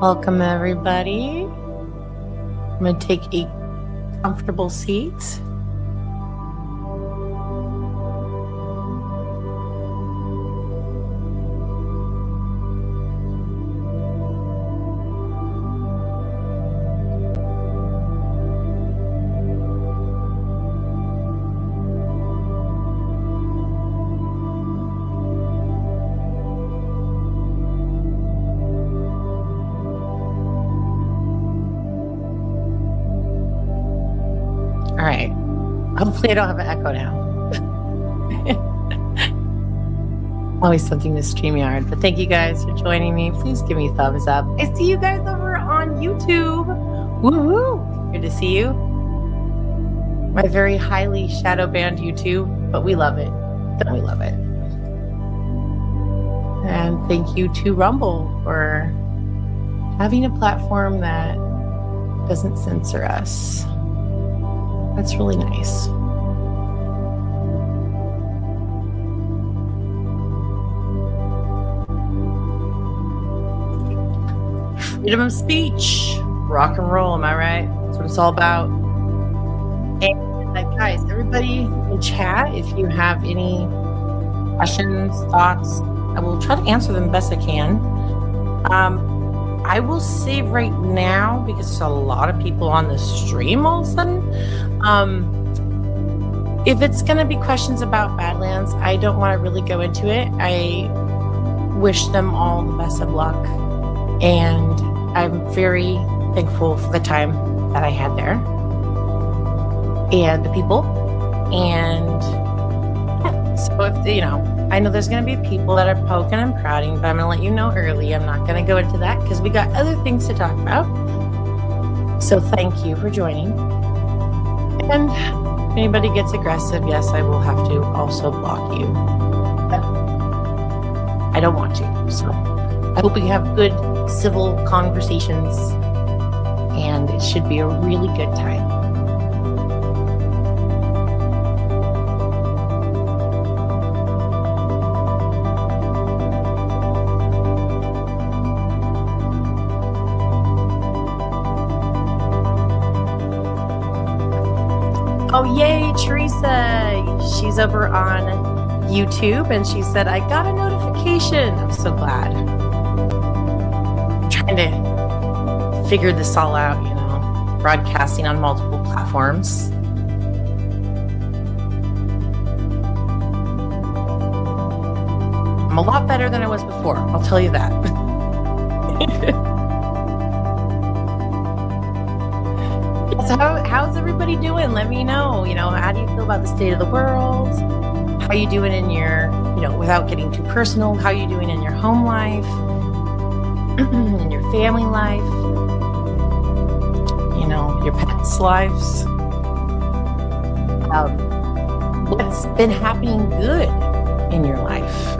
Welcome, everybody. I'm going to take a comfortable seat. All right. Hopefully I don't have an echo now. Always something to StreamYard. But thank you guys for joining me. Please give me a thumbs up. I see you guys over on YouTube. Woo-hoo. Good to see you. My very highly shadow banned YouTube, but we love it. Don't we love it? And thank you to Rumble for having a platform that doesn't censor us. That's really nice. Freedom of speech, rock and roll, am I right? That's what it's all about. And guys, everybody in chat, if you have any questions, thoughts, I will try to answer them best I can. I will say right now, because there's a lot of people on the stream all of a sudden, if it's going to be questions about Badlands, I don't want to really go into it. I wish them all the best of luck, and I'm very thankful for the time that I had there and the people. And so if, I know there's going to be people that are poking and prodding, but I'm going to let you know early. I'm not going to go into that because we got other things to talk about. So thank you for joining. And if anybody gets aggressive, yes, I will have to also block you. But I don't want to. So I hope we have good civil conversations, and it should be a really good time. Oh, yay, Teresa. She's over on YouTube, and she said, I got a notification. I'm so glad. I'm trying to figure this all out, broadcasting on multiple platforms. I'm a lot better than I was before, I'll tell you that. So how's everybody doing? Let me know. How do you feel about the state of the world? How are you doing in your, without getting too personal, how are you doing in your home life, in your family life, your pets' lives? What's been happening good in your life?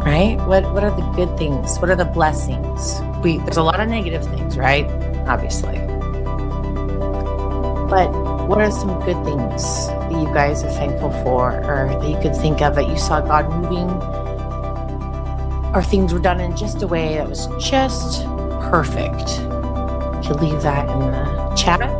Right? What are the good things? What are the blessings? There's a lot of negative things, right? Obviously. But what are some good things that you guys are thankful for, or that you could think of that you saw God moving, or things were done in just a way that was just perfect? You can leave that in the chat.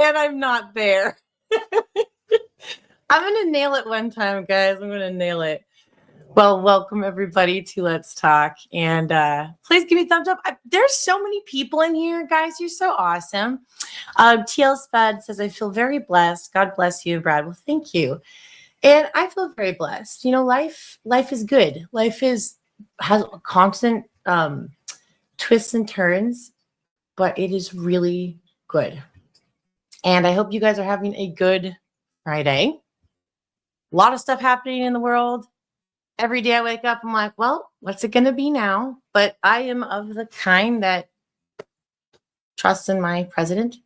and I'm not there. I'm going to nail it one time, guys. I'm going to nail it. Well, welcome everybody to Let's Talk. And please give me a thumbs up. There's so many people in here, guys. You're so awesome. TL Spud says, I feel very blessed. God bless you, Brad. Well, thank you. And I feel very blessed. You know, life is good. Life has constant twists and turns, but it is really good. And I hope you guys are having a good Friday. A lot of stuff happening in the world. Every day I wake up, I'm like, well, what's it going to be now? But I am of the kind that trusts in my president.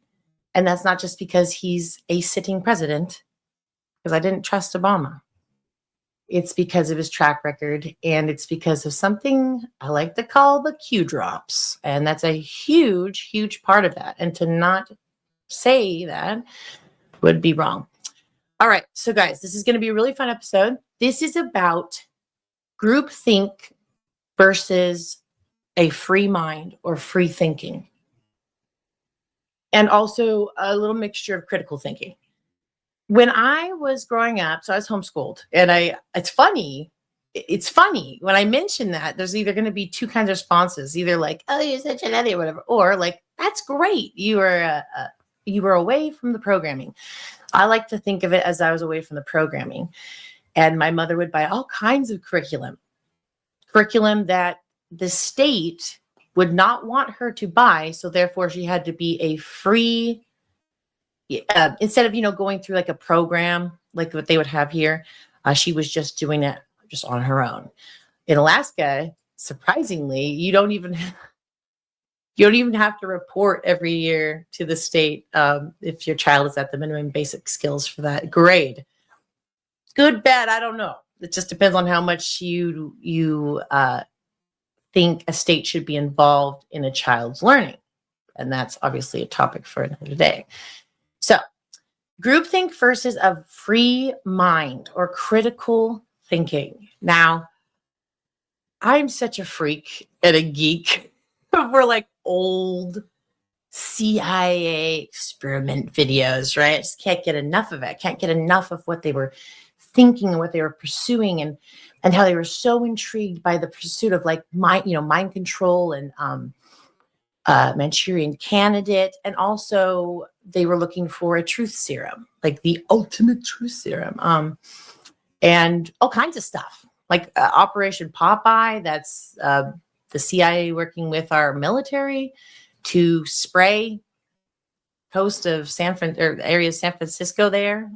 And that's not just because he's a sitting president, because I didn't trust Obama. It's because of his track record, and it's because of something I like to call the Q drops. And that's a huge, huge part of that. And to not say that would be wrong. All right. So guys, this is going to be a really fun episode. This is about groupthink versus a free mind or free thinking. And also a little mixture of critical thinking. When I was growing up, so I was homeschooled, and it's funny when I mention that, there's either going to be two kinds of responses, either like, oh, you're such an idiot or whatever, or like, that's great. You were away from the programming. I like to think of it as I was away from the programming. And my mother would buy all kinds of curriculum that the state would not want her to buy. So therefore she had to be a free, instead of, going through like a program, like what they would have here, she was just doing it just on her own. In Alaska, surprisingly, you don't even have to report every year to the state if your child is at the minimum basic skills for that grade. Good, bad, I don't know. It just depends on how much you think a state should be involved in a child's learning. And that's obviously a topic for another day. So, groupthink versus a free mind or critical thinking. Now, I'm such a freak and a geek for like old CIA experiment videos, right? I just can't get enough of it. I can't get enough of what they were thinking and what they were pursuing, and how they were so intrigued by the pursuit of like mind control and Manchurian Candidate. And also they were looking for a truth serum, like the ultimate truth serum, and all kinds of stuff like Operation Popeye. That's the CIA working with our military to spray coast of area of San Francisco there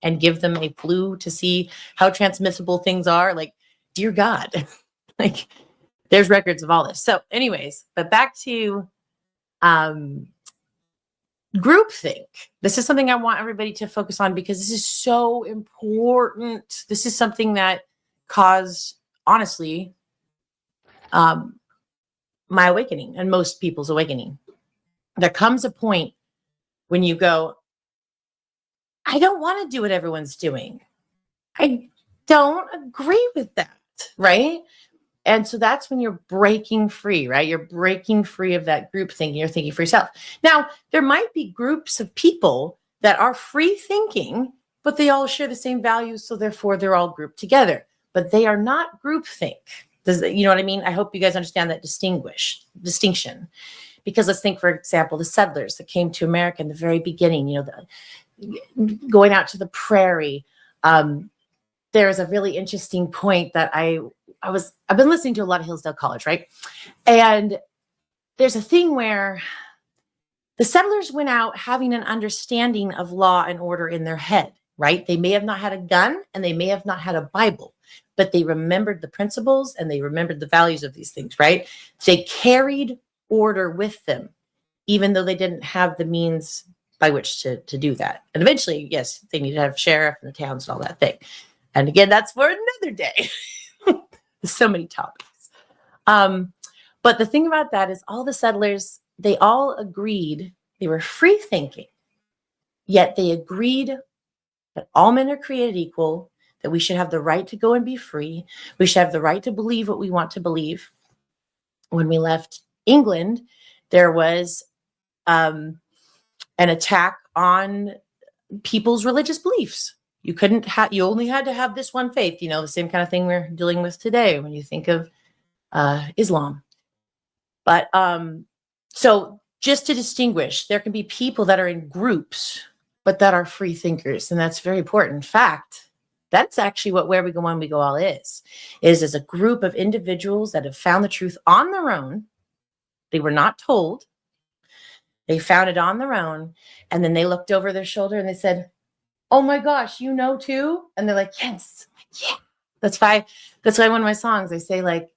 and give them a flu to see how transmissible things are. Like, dear God, like there's records of all this. So anyways, but back to groupthink. This is something I want everybody to focus on because this is so important. This is something that caused, honestly, my awakening and most people's awakening. There comes a point when you go, I don't want to do what everyone's doing. I don't agree with that, right? And so that's when you're breaking free, right? You're breaking free of that group thinking. You're thinking for yourself. Now, there might be groups of people that are free thinking, but they all share the same values, so therefore they're all grouped together. But they are not groupthink. You know what I mean? I hope you guys understand that distinction. Because let's think, for example, the settlers that came to America in the very beginning, going out to the prairie. There's a really interesting point that I've been listening to a lot of Hillsdale College, right? And there's a thing where the settlers went out having an understanding of law and order in their head, right? They may have not had a gun and they may have not had a Bible, but they remembered the principles and they remembered the values of these things, right? They carried order with them, even though they didn't have the means by which to do that. And eventually, yes, they need to have sheriff in the towns and all that thing. And again, that's for another day. There's so many topics. But the thing about that is all the settlers, they all agreed, they were free thinking, yet they agreed that all men are created equal, that we should have the right to go and be free. We should have the right to believe what we want to believe. When we left England, there was an attack on people's religious beliefs. You only had to have this one faith, the same kind of thing we're dealing with today when you think of Islam. But so just to distinguish, there can be people that are in groups, but that are free thinkers. And that's very important. In fact, that's actually what Where We Go One, We Go All is as a group of individuals that have found the truth on their own. They were not told. They found it on their own. And then they looked over their shoulder and they said, oh my gosh, you know too? And they're like, yes, yeah. That's why one of my songs, I say like,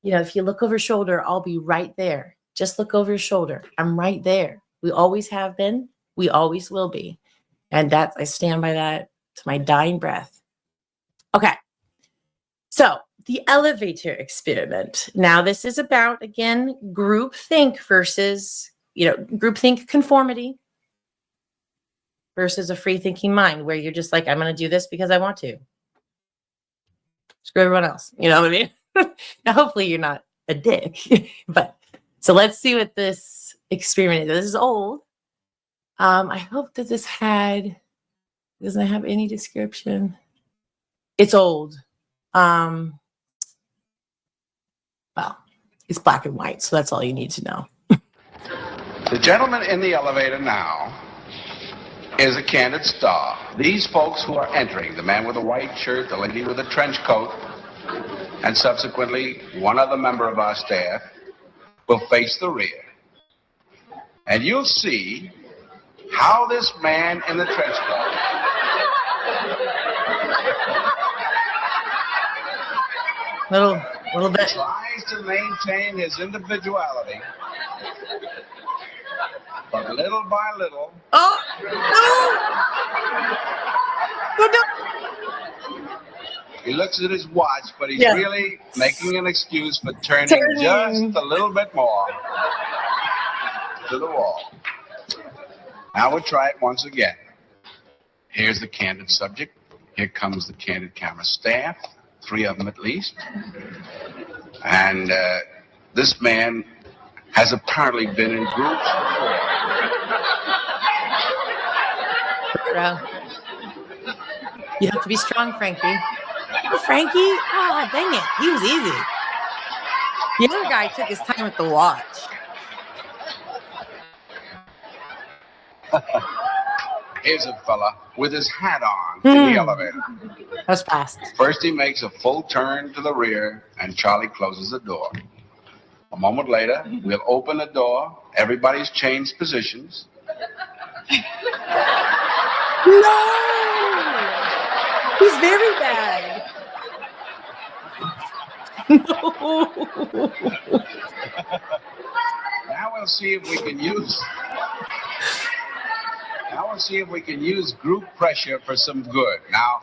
if you look over your shoulder, I'll be right there. Just look over your shoulder. I'm right there. We always have been. We always will be. And I stand by that to my dying breath. Okay. So the elevator experiment. Now this is about, again, groupthink versus, groupthink conformity versus a free thinking mind where you're just like, I'm going to do this because I want to. Screw everyone else. You know what I mean? Now, hopefully you're not a dick, but so let's see what this experiment is. This is old. I hope that doesn't have any description. It's old. Well, it's black and white, so that's all you need to know. The gentleman in the elevator now is a candid star. These folks who are entering, the man with the white shirt, the lady with the trench coat, and subsequently one other member of our staff, will face the rear. And you'll see how this man in the trench coat little bit tries to maintain his individuality, but little by little. Oh no! He looks at his watch, but he's really making an excuse for turning just a little bit more to the wall. Now we'll try it once again. Here's the candid subject. Here comes the candid camera staff, 3 of them at least. And this man has apparently been in groups before. You have to be strong, Frankie. Frankie? Oh, dang it. He was easy. The other guy took his time with the watch. Here's a fella with his hat on in the elevator. That was fast. First, he makes a full turn to the rear, and Charlie closes the door. A moment later, we'll open the door. Everybody's changed positions. No! He's very bad. No. Now we'll see if we can use group pressure for some good. Now,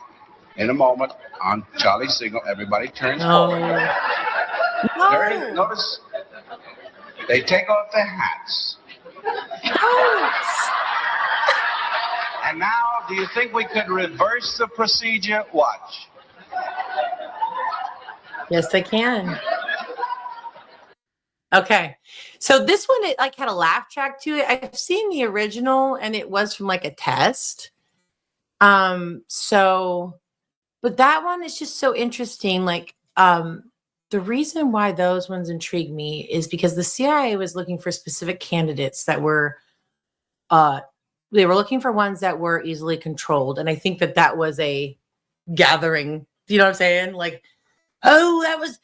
in a moment, on Charlie's signal, everybody turns forward. No. Notice they take off their hats. And now, do you think we could reverse the procedure? Watch. Yes, I can. Okay. So this one, it like had a laugh track to it. I've seen the original and it was from like a test. But that one is just so interesting. Like, the reason why those ones intrigue me is because the CIA was looking for specific candidates that were, they were looking for ones that were easily controlled. And I think that was a gathering, you know what I'm saying? Like, oh, that was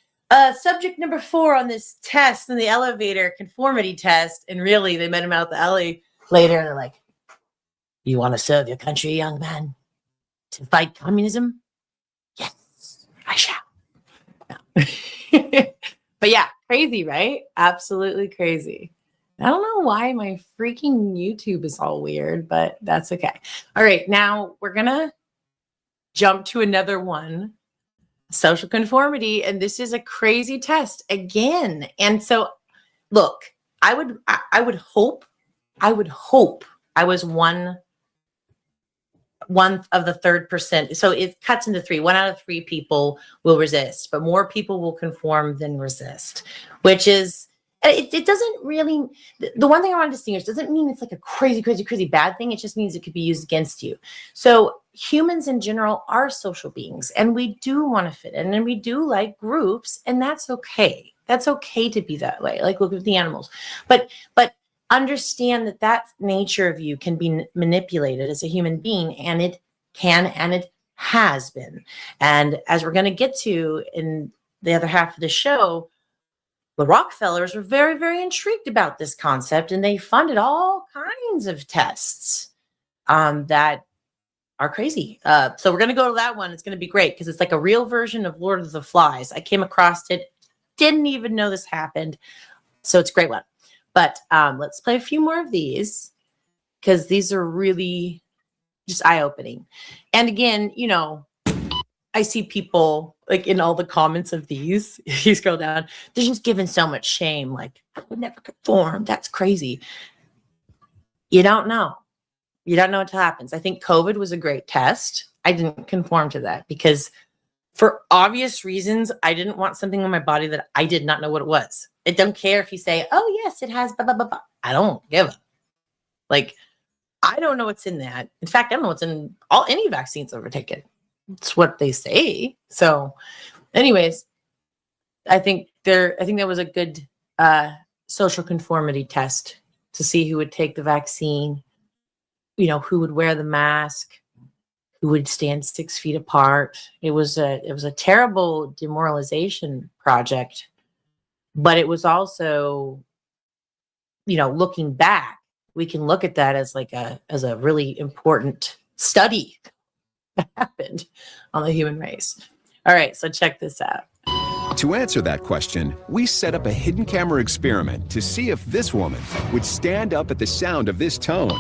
subject number 4 on this test in the elevator, conformity test. And really, they met him out the alley later. And they're like, you want to serve your country, young man? To fight communism? Yes, I shall. No. But yeah, crazy, right? Absolutely crazy. I don't know why my freaking YouTube is all weird, but that's okay. All right, now we're going to jump to another one. Social conformity, and this is a crazy test again. And so, look, I would hope I was one of the 3%. So it cuts into 3. 1 out of 3 people will resist, but more people will conform than resist, which is, it doesn't really, the one thing I want to distinguish doesn't mean it's like a crazy, crazy, crazy bad thing. It just means it could be used against you. So humans in general are social beings, and we do want to fit in, and we do like groups, and that's okay. That's okay to be that way. Like, look at the animals, but understand that nature of you can be manipulated as a human being, and it can, and it has been. And as we're going to get to in the other half of the show, the Rockefellers were very, very intrigued about this concept, and they funded all kinds of tests that are crazy. So we're going to go to that one. It's going to be great because it's like a real version of Lord of the Flies. I came across it, didn't even know this happened. So it's a great one. But let's play a few more of these because these are really just eye-opening. And again, you know, I see people like in all the comments of these, you scroll down, they're just given so much shame. Like, I would never conform. That's crazy. You don't know. You don't know until it happens. I think COVID was a great test. I didn't conform to that because for obvious reasons, I didn't want something on my body that I did not know what it was. I don't care if you say, oh, yes, it has blah, blah, blah, blah. I don't give a. Like, I don't know what's in that. In fact, I don't know what's in any vaccines I've ever taken. It's what they say. So anyways, I think that was a good social conformity test to see who would take the vaccine, you know, who would wear the mask, who would stand 6 feet apart. It was a terrible demoralization project, but it was also, you know, looking back, we can look at that as a really important study that happened on the human race. All right, so check this out. To answer that question, we set up a hidden camera experiment to see if this woman would stand up at the sound of this tone,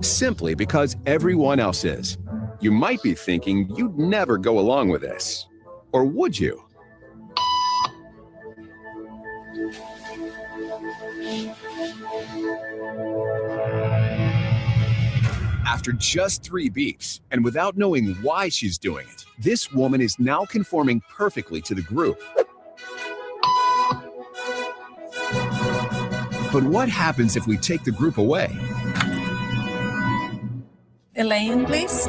simply because everyone else is. You might be thinking you'd never go along with this. Or would you? After just 3 beeps, and without knowing why she's doing it, this woman is now conforming perfectly to the group. But what happens if we take the group away? Elaine, please.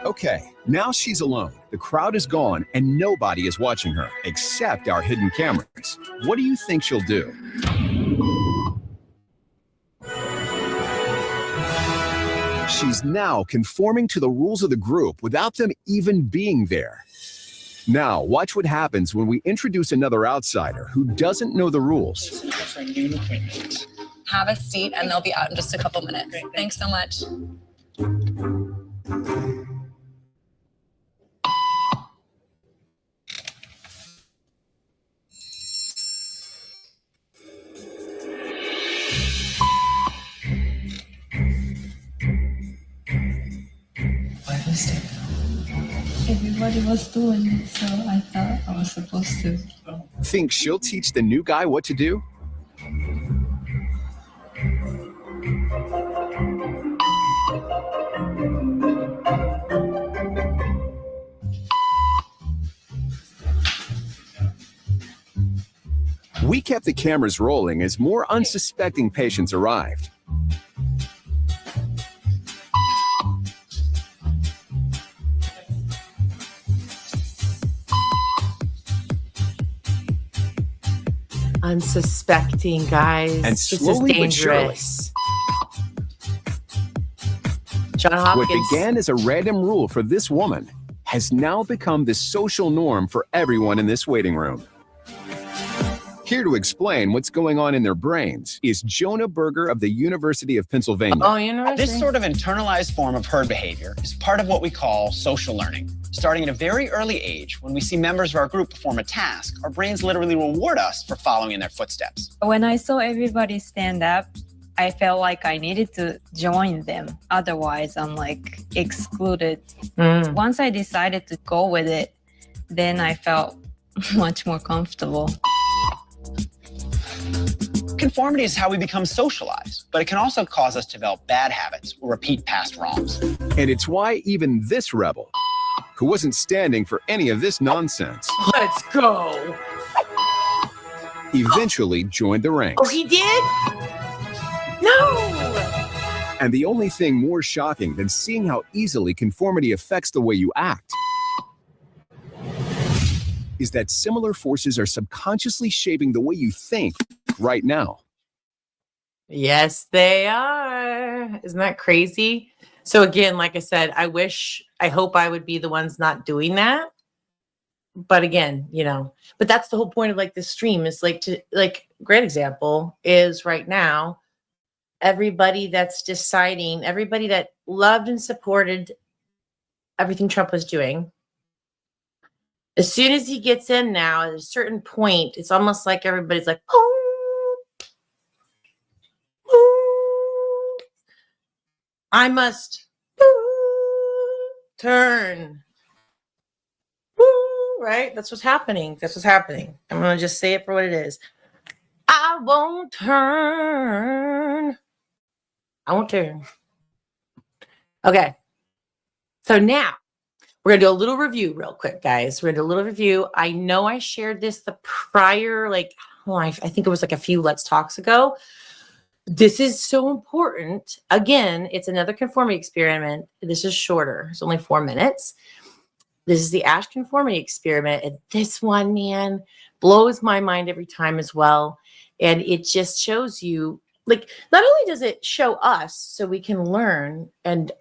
Okay, now she's alone. The crowd is gone and nobody is watching her, except our hidden cameras. What do you think she'll do? She's now conforming to the rules of the group without them even being there. Now, watch what happens when we introduce another outsider who doesn't know the rules. Have a seat and they'll be out in just a couple minutes. Great, thanks so much. Everybody was doing it, so I thought I was supposed to. Think she'll teach the new guy what to do? We kept the cameras rolling as more unsuspecting patients arrived. Unsuspecting, guys. And this is slowly but dangerous. John Hopkins. What began as a random rule for this woman has now become the social norm for everyone in this waiting room. Here to explain what's going on in their brains is Jonah Berger of the University of Pennsylvania. Oh, University. This sort of internalized form of herd behavior is part of what we call social learning. Starting at a very early age, when we see members of our group perform a task, our brains literally reward us for following in their footsteps. When I saw everybody stand up, I felt like I needed to join them. Otherwise, I'm like excluded. Once I decided to go with it, then I felt much more comfortable. Conformity is how we become socialized, but it can also cause us to develop bad habits or repeat past wrongs. And it's why even this rebel, who wasn't standing for any of this nonsense, Let's go. eventually joined the ranks. Oh, he did? No. And the only thing more shocking than seeing how easily conformity affects the way you act is that similar forces are subconsciously shaping the way you think right now. Yes, they are. Isn't that crazy? So again, like I said, I hope I would be the ones not doing that. But again, but that's the whole point of like this stream is great example is right now, everybody that's deciding, everybody that loved and supported everything Trump was doing. As soon as he gets in now, at a certain point, it's almost like everybody's like, oh, I must turn. Right? That's what's happening. I'm going to just say it for what it is. I won't turn. Okay. So now we're going to do a little review real quick, guys. We're going to do a little review. I know I shared this the prior, I think it was like a few Let's Talks ago. This is so important. Again, it's another conformity experiment. This is shorter. It's only 4 minutes. This is the Asch conformity experiment. And this one, man, blows my mind every time as well. And it just shows you, not only does it show us so we can learn and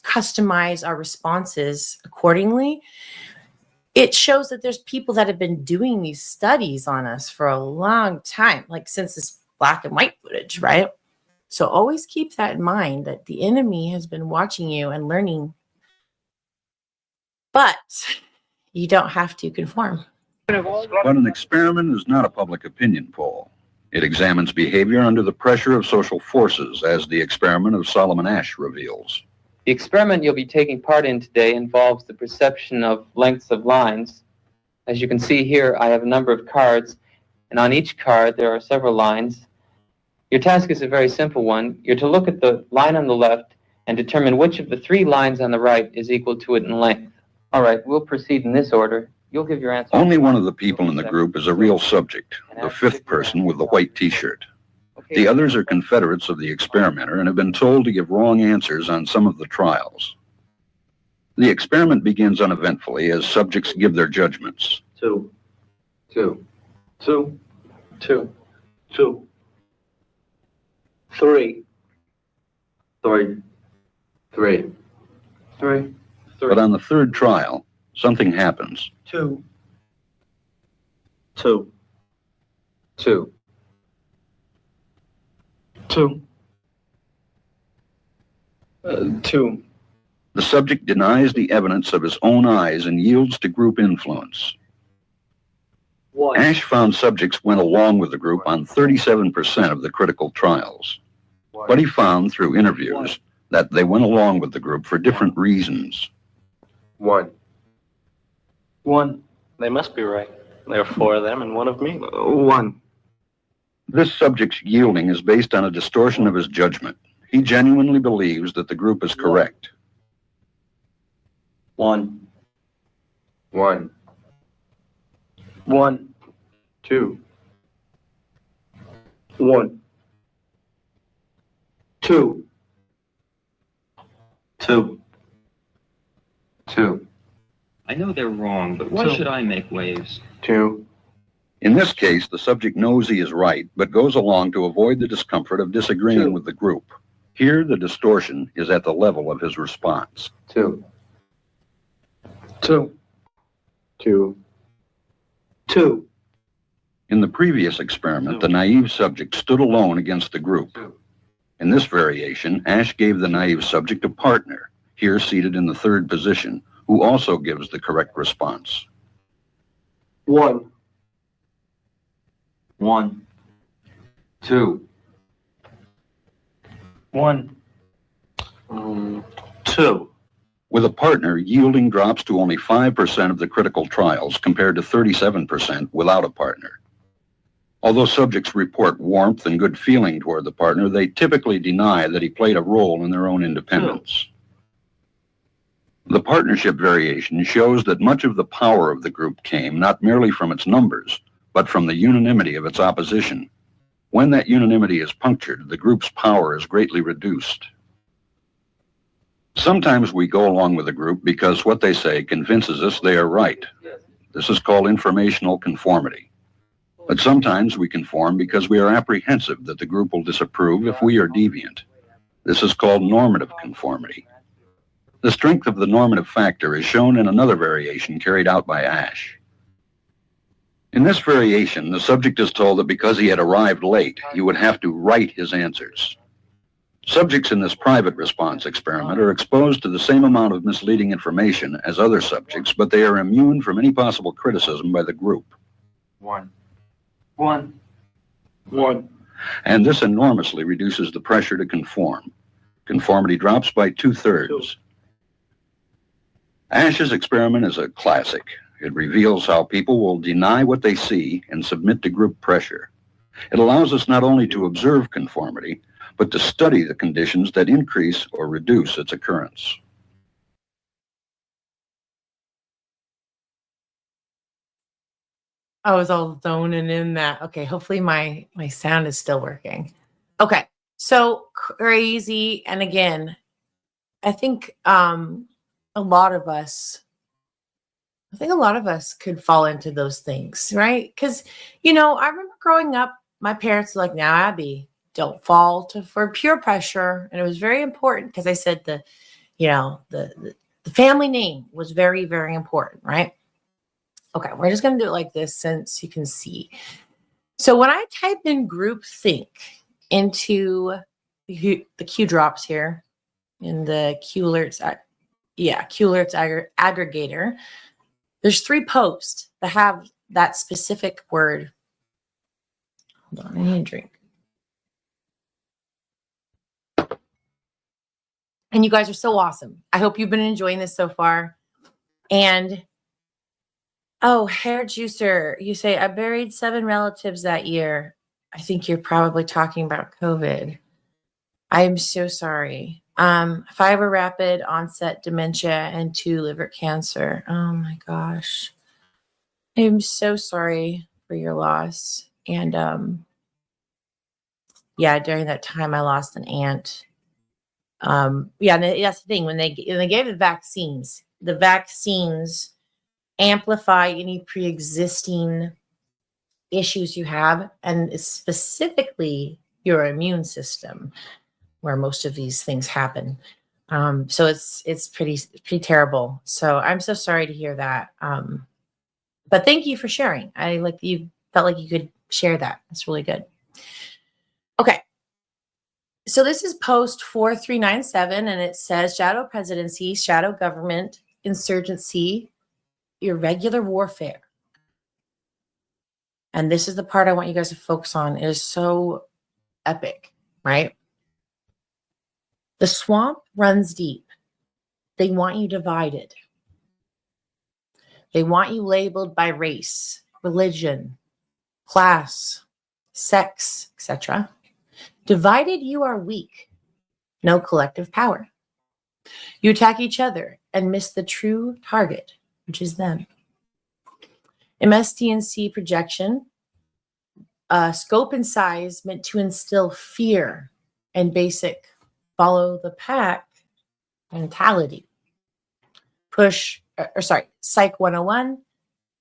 customize our responses accordingly, it shows that there's people that have been doing these studies on us for a long time, since this black and white footage, right? So always keep that in mind, that the enemy has been watching you and learning. But you don't have to conform. But an experiment is not a public opinion poll. It examines behavior under the pressure of social forces, as the experiment of Solomon Asch reveals. The experiment you'll be taking part in today involves the perception of lengths of lines. As you can see here, I have a number of cards, and on each card there are several lines. Your task is a very simple one. You're to look at the line on the left and determine which of the 3 lines on the right is equal to it in length. All right, we'll proceed in this order. You'll give your answer. Only one of the people in the group is a real subject, the 5th person with the white t-shirt. The others are confederates of the experimenter and have been told to give wrong answers on some of the trials. The experiment begins uneventfully as subjects give their judgments. 2, 2, 2, 2, 2, 3, 3, 3, 3. But on the 3rd trial, something happens. 2, 2, 2, 2, 2. The subject denies the evidence of his own eyes and yields to group influence. 1. Asch found subjects went along with the group on 37% of the critical trials. But he found through interviews that they went along with the group for different reasons. 1. 1. They must be right. There are 4 of them and 1 of me. 1. This subject's yielding is based on a distortion of his judgment. He genuinely believes that the group is correct. 1. 1. 1. 2. 1. 2. 2. 2. I know they're wrong, but why should I make waves? 2. In this case, the subject knows he is right, but goes along to avoid the discomfort of disagreeing with the group. Here, the distortion is at the level of his response. 2. 2. 2. 2. In the previous experiment, the naive subject stood alone against the group. In this variation, Asch gave the naive subject a partner, here seated in the 3rd position, who also gives the correct response. 1. 1. 2. 1. 2. With a partner, yielding drops to only 5% of the critical trials compared to 37% without a partner. Although subjects report warmth and good feeling toward the partner, they typically deny that he played a role in their own independence. The partnership variation shows that much of the power of the group came not merely from its numbers, but from the unanimity of its opposition. When that unanimity is punctured, the group's power is greatly reduced. Sometimes we go along with a group because what they say convinces us they are right. This is called informational conformity. But sometimes we conform because we are apprehensive that the group will disapprove if we are deviant. This is called normative conformity. The strength of the normative factor is shown in another variation carried out by Ash. In this variation, the subject is told that because he had arrived late, he would have to write his answers. Subjects in this private response experiment are exposed to the same amount of misleading information as other subjects, but they are immune from any possible criticism by the group. 1. 1. 1. And this enormously reduces the pressure to conform. Conformity drops by 2/3. Ash's experiment is a classic. It reveals how people will deny what they see and submit to group pressure. It allows us not only to observe conformity, but to study the conditions that increase or reduce its occurrence. I was all zoning in that. Okay, hopefully my sound is still working. Okay, so crazy. And again, I think a lot of us could fall into those things, right? Because, you know, I remember growing up, my parents were like, now, Abby, don't fall for peer pressure. And it was very important because I said the family name was very, very important, right? Okay, we're just going to do it like this since you can see. So when I type in groupthink into the Q drops here in the Q alerts, aggregator, there's 3 posts that have that specific word. Hold on, I need a drink. And you guys are so awesome. I hope you've been enjoying this so far. And oh, hair juicer, you say, I buried 7 relatives that year. I think you're probably talking about COVID. I am so sorry. 5 were rapid onset dementia and 2 liver cancer. Oh my gosh. I am so sorry for your loss. And during that time, I lost an aunt. And that's the thing. When they gave the vaccines amplify any pre-existing issues you have, and specifically your immune system, where most of these things happen. So it's pretty terrible. So I'm so sorry to hear that. But thank you for sharing. I like that you felt like you could share that. That's really good. Okay. So this is post 4397, and it says shadow presidency, shadow government, insurgency, irregular warfare. And this is the part I want you guys to focus on. It is so epic, right? The swamp runs deep. They want you divided. They want you labeled by race, religion, class, sex, etc. Divided, you are weak. No collective power. You attack each other and miss the true target, which is them. MSDNC projection, scope and size meant to instill fear and basic follow the pack mentality. Psych 101,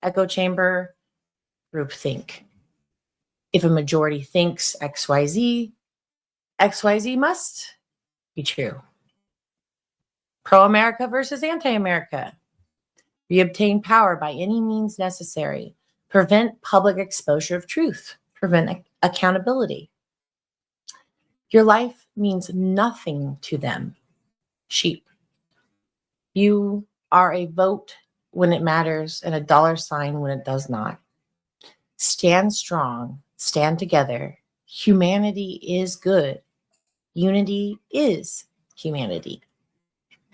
echo chamber, groupthink. If a majority thinks XYZ, XYZ must be true. Pro-America versus anti-America. Reobtain power by any means necessary. Prevent public exposure of truth. Prevent accountability. Your life means nothing to them. Sheep. You are a vote when it matters and a $sign when it does not. Stand strong. Stand together. Humanity is good. unity is humanity.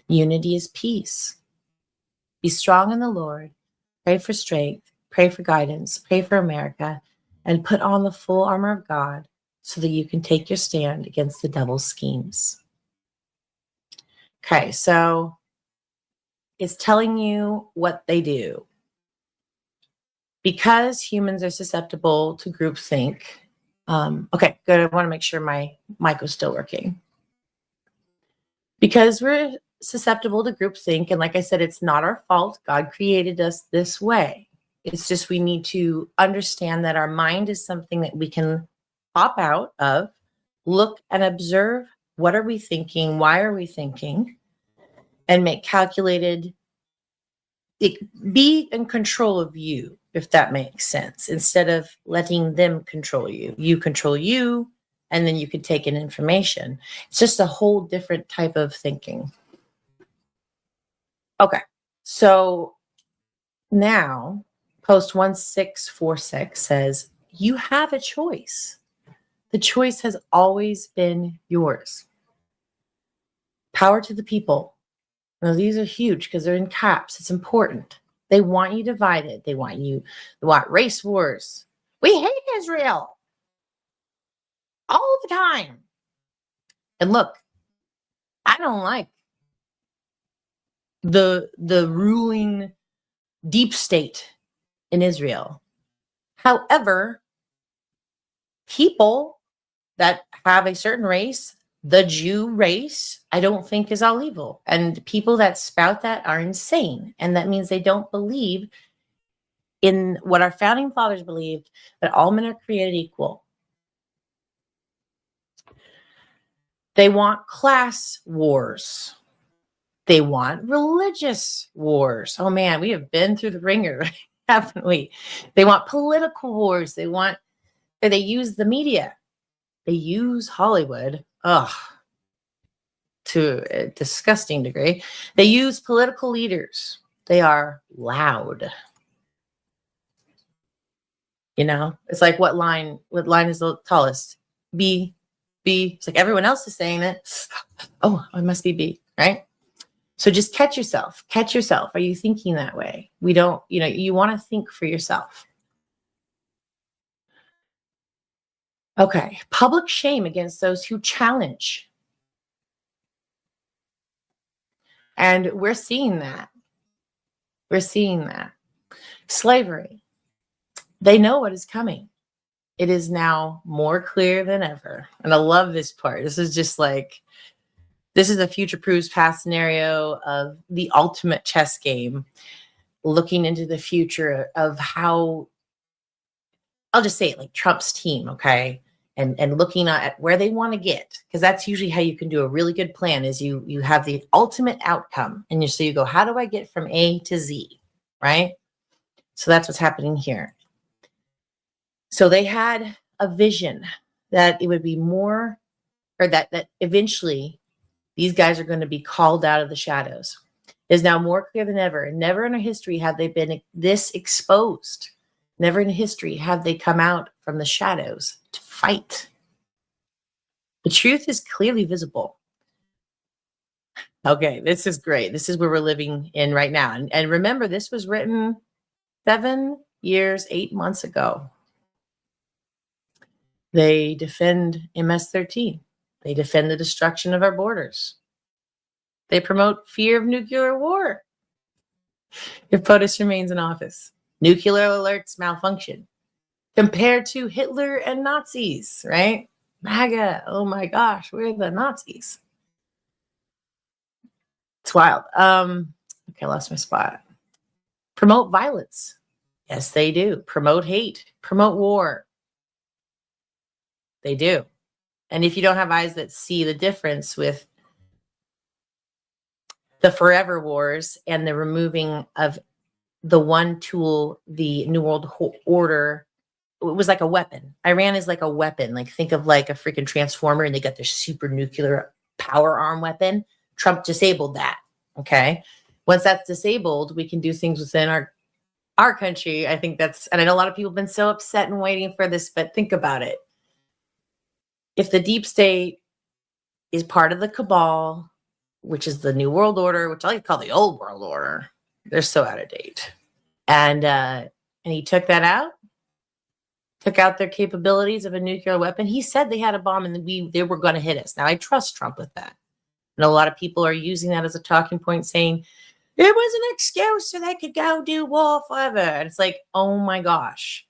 Unity is peace. Be strong in the Lord. Pray for strength. Pray for guidance. Pray for America. And put on the full armor of God so that you can take your stand against the devil's schemes. Okay, so it's telling you what they do. Because humans are susceptible to groupthink. Okay, good. I want to make sure my mic was still working. Because we're susceptible to groupthink, and like I said, it's not our fault. God created us this way. It's just we need to understand that our mind is something that we can pop out of, look and observe. What are we thinking? Why are we thinking? And make calculated, be in control of you, if that makes sense, instead of letting them control you. You control you, and then you can take in information. It's just a whole different type of thinking. Okay, so now post 1646 says, you have a choice. The choice has always been yours. Power to the people. Now, these are huge because they're in caps. It's important. They want you divided. They want race wars. We hate Israel all the time. And look, I don't like the ruling deep state in Israel. However, people that have a certain race, the Jew race, I don't think is all evil. And people that spout that are insane. And that means they don't believe in what our founding fathers believed, that all men are created equal. They want class wars. They want religious wars. Oh man, we have been through the ringer, haven't we? They want political wars. They use the media. They use Hollywood. To a disgusting degree. They use political leaders. They are loud. You know, it's like what line is the tallest? B. It's like everyone else is saying it. Oh, it must be B, right? So just catch yourself. Catch yourself. Are you thinking that way? We don't, you want to think for yourself. Okay. Public shame against those who challenge. And we're seeing that. We're seeing that. Slavery. They know what is coming. It is now more clear than ever. And I love this part. This is just like, this is a future proves past scenario of the ultimate chess game, looking into the future of how, I'll just say it like Trump's team, okay? And looking at where they want to get, because that's usually how you can do a really good plan is you have the ultimate outcome. And so you go, how do I get from A to Z, right? So that's what's happening here. So they had a vision that it would be more, or that eventually these guys are going to be called out of the shadows. It is now more clear than ever. And never in our history have they been this exposed. Never in history have they come out from the shadows to fight. The truth is clearly visible. Okay, this is great. This is where we're living in right now. And remember, this was written 7 years, 8 months ago. They defend MS-13. They defend the destruction of our borders. They promote fear of nuclear war if POTUS remains in office. Nuclear alerts malfunction compared to Hitler and Nazis, right? MAGA, oh my gosh, we're the Nazis. It's wild. Okay, I lost my spot. Promote violence. Yes, they do. Promote hate. Promote war. They do. And if you don't have eyes that see the difference with the forever wars and the removing of the one tool, the New World Order, it was like a weapon. Iran is like a weapon. Like think of like a freaking transformer and they got their super nuclear power arm weapon. Trump disabled that. Okay. Once that's disabled, we can do things within our country. I think that's, and I know a lot of people have been so upset and waiting for this, but think about it. If the deep state is part of the cabal, which is the New World Order, which I like to call the Old World Order. They're so out of date. And he took that out, took out their capabilities of a nuclear weapon. He said they had a bomb and they were going to hit us. Now, I trust Trump with that. And a lot of people are using that as a talking point, saying it was an excuse so they could go do war forever. And it's like, oh my gosh.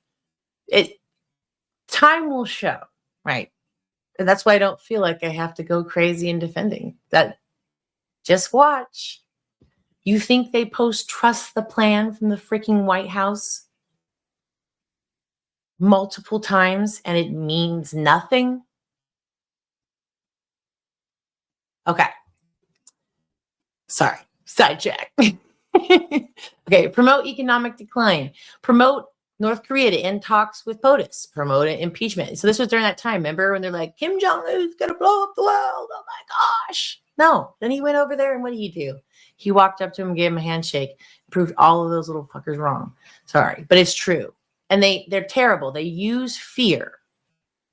Time will show, right? And that's why I don't feel like I have to go crazy in defending that. Just watch. You think they trust the plan from the freaking White House multiple times and it means nothing? Okay. Sorry. Sidetrack. Okay. Promote economic decline. Promote North Korea to end talks with POTUS. Promote impeachment. So this was during that time. Remember when they're like, Kim Jong-un's going to blow up the world. Oh my gosh. No. Then he went over there and what did he do? He walked up to him, gave him a handshake, proved all of those little fuckers wrong. Sorry, but it's true. And they're terrible. They use fear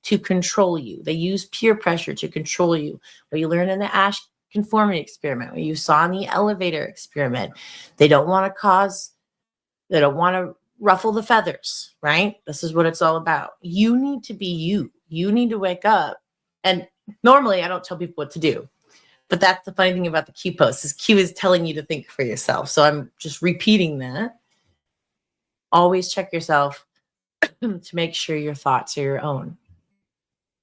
to control you. They use peer pressure to control you. What you learn in the Asch conformity experiment, what you saw in the elevator experiment. They don't want to ruffle the feathers, right? This is what it's all about. You need to be you. You need to wake up. And normally I don't tell people what to do. But that's the funny thing about the Q post is Q is telling you to think for yourself. So I'm just repeating that. Always check yourself to make sure your thoughts are your own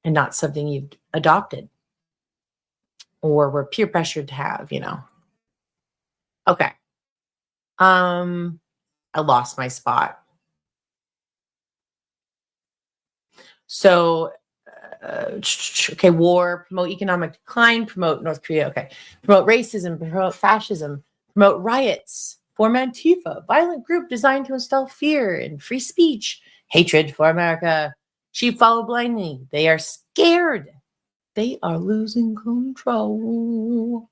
and not something you've adopted or were peer pressured to have, Okay. I lost my spot. So war, promote economic decline, promote North Korea, promote racism, promote fascism, promote riots, form Antifa, violent group designed to instill fear and free speech, hatred for America, sheep follow blindly, they are scared, they are losing control.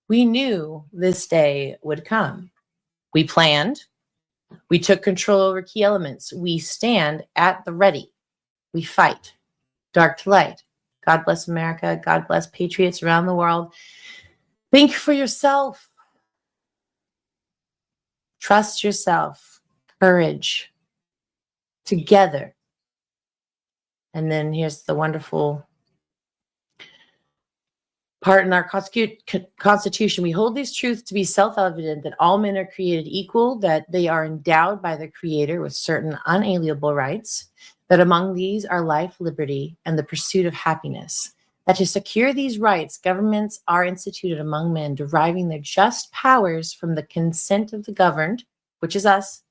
We knew this day would come. We planned, we took control over key elements, we stand at the ready, we fight. Dark to light. God bless America. God bless patriots around the world. Think for yourself. Trust yourself. Courage. Together. And then here's the wonderful part in our Constitution. We hold these truths to be self-evident that all men are created equal, that they are endowed by the Creator with certain unalienable rights, that among these are life, liberty, and the pursuit of happiness, that to secure these rights, governments are instituted among men, deriving their just powers from the consent of the governed, which is us,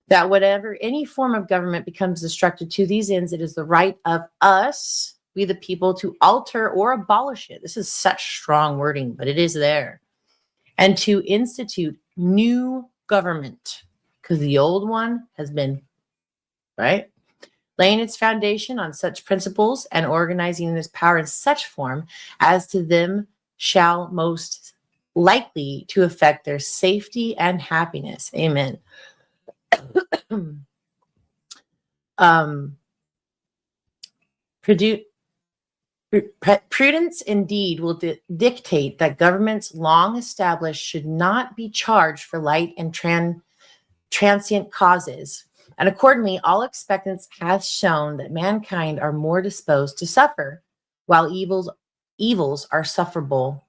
that whatever any form of government becomes destructive to these ends, it is the right of us, we the people, to alter or abolish it. This is such strong wording, but it is there. And to institute new government, because the old one has been, right? Laying its foundation on such principles and organizing this power in such form as to them shall most likely to affect their safety and happiness. Amen. Prudence indeed will dictate that governments long established should not be charged for light and transient causes. And accordingly, all experience hath shown that mankind are more disposed to suffer, while evils are sufferable,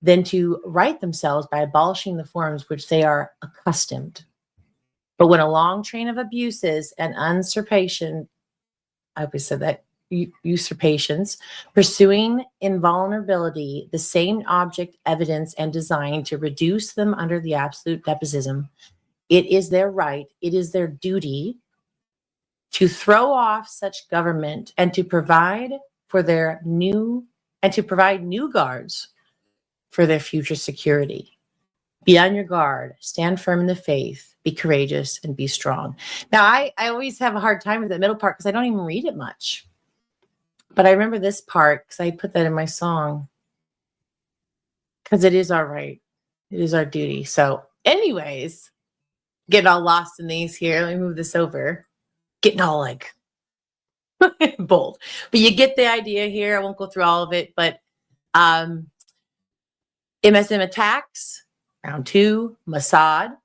than to right themselves by abolishing the forms which they are accustomed. But when a long train of abuses and usurpations, pursuing invulnerability, the same object, evidence, and design to reduce them under the absolute despotism, it is their right, it is their duty to throw off such government and to provide new guards for their future security. Be on your guard, stand firm in the faith, be courageous, and be strong. Now, I always have a hard time with the middle part because I don't even read it much. But I remember this part because I put that in my song. Because it is our right. It is our duty. So anyways, getting all lost in these here. Let me move this over. Getting all like Bold. But you get the idea here. I won't go through all of it, but MSM attacks, round 2, Mossad,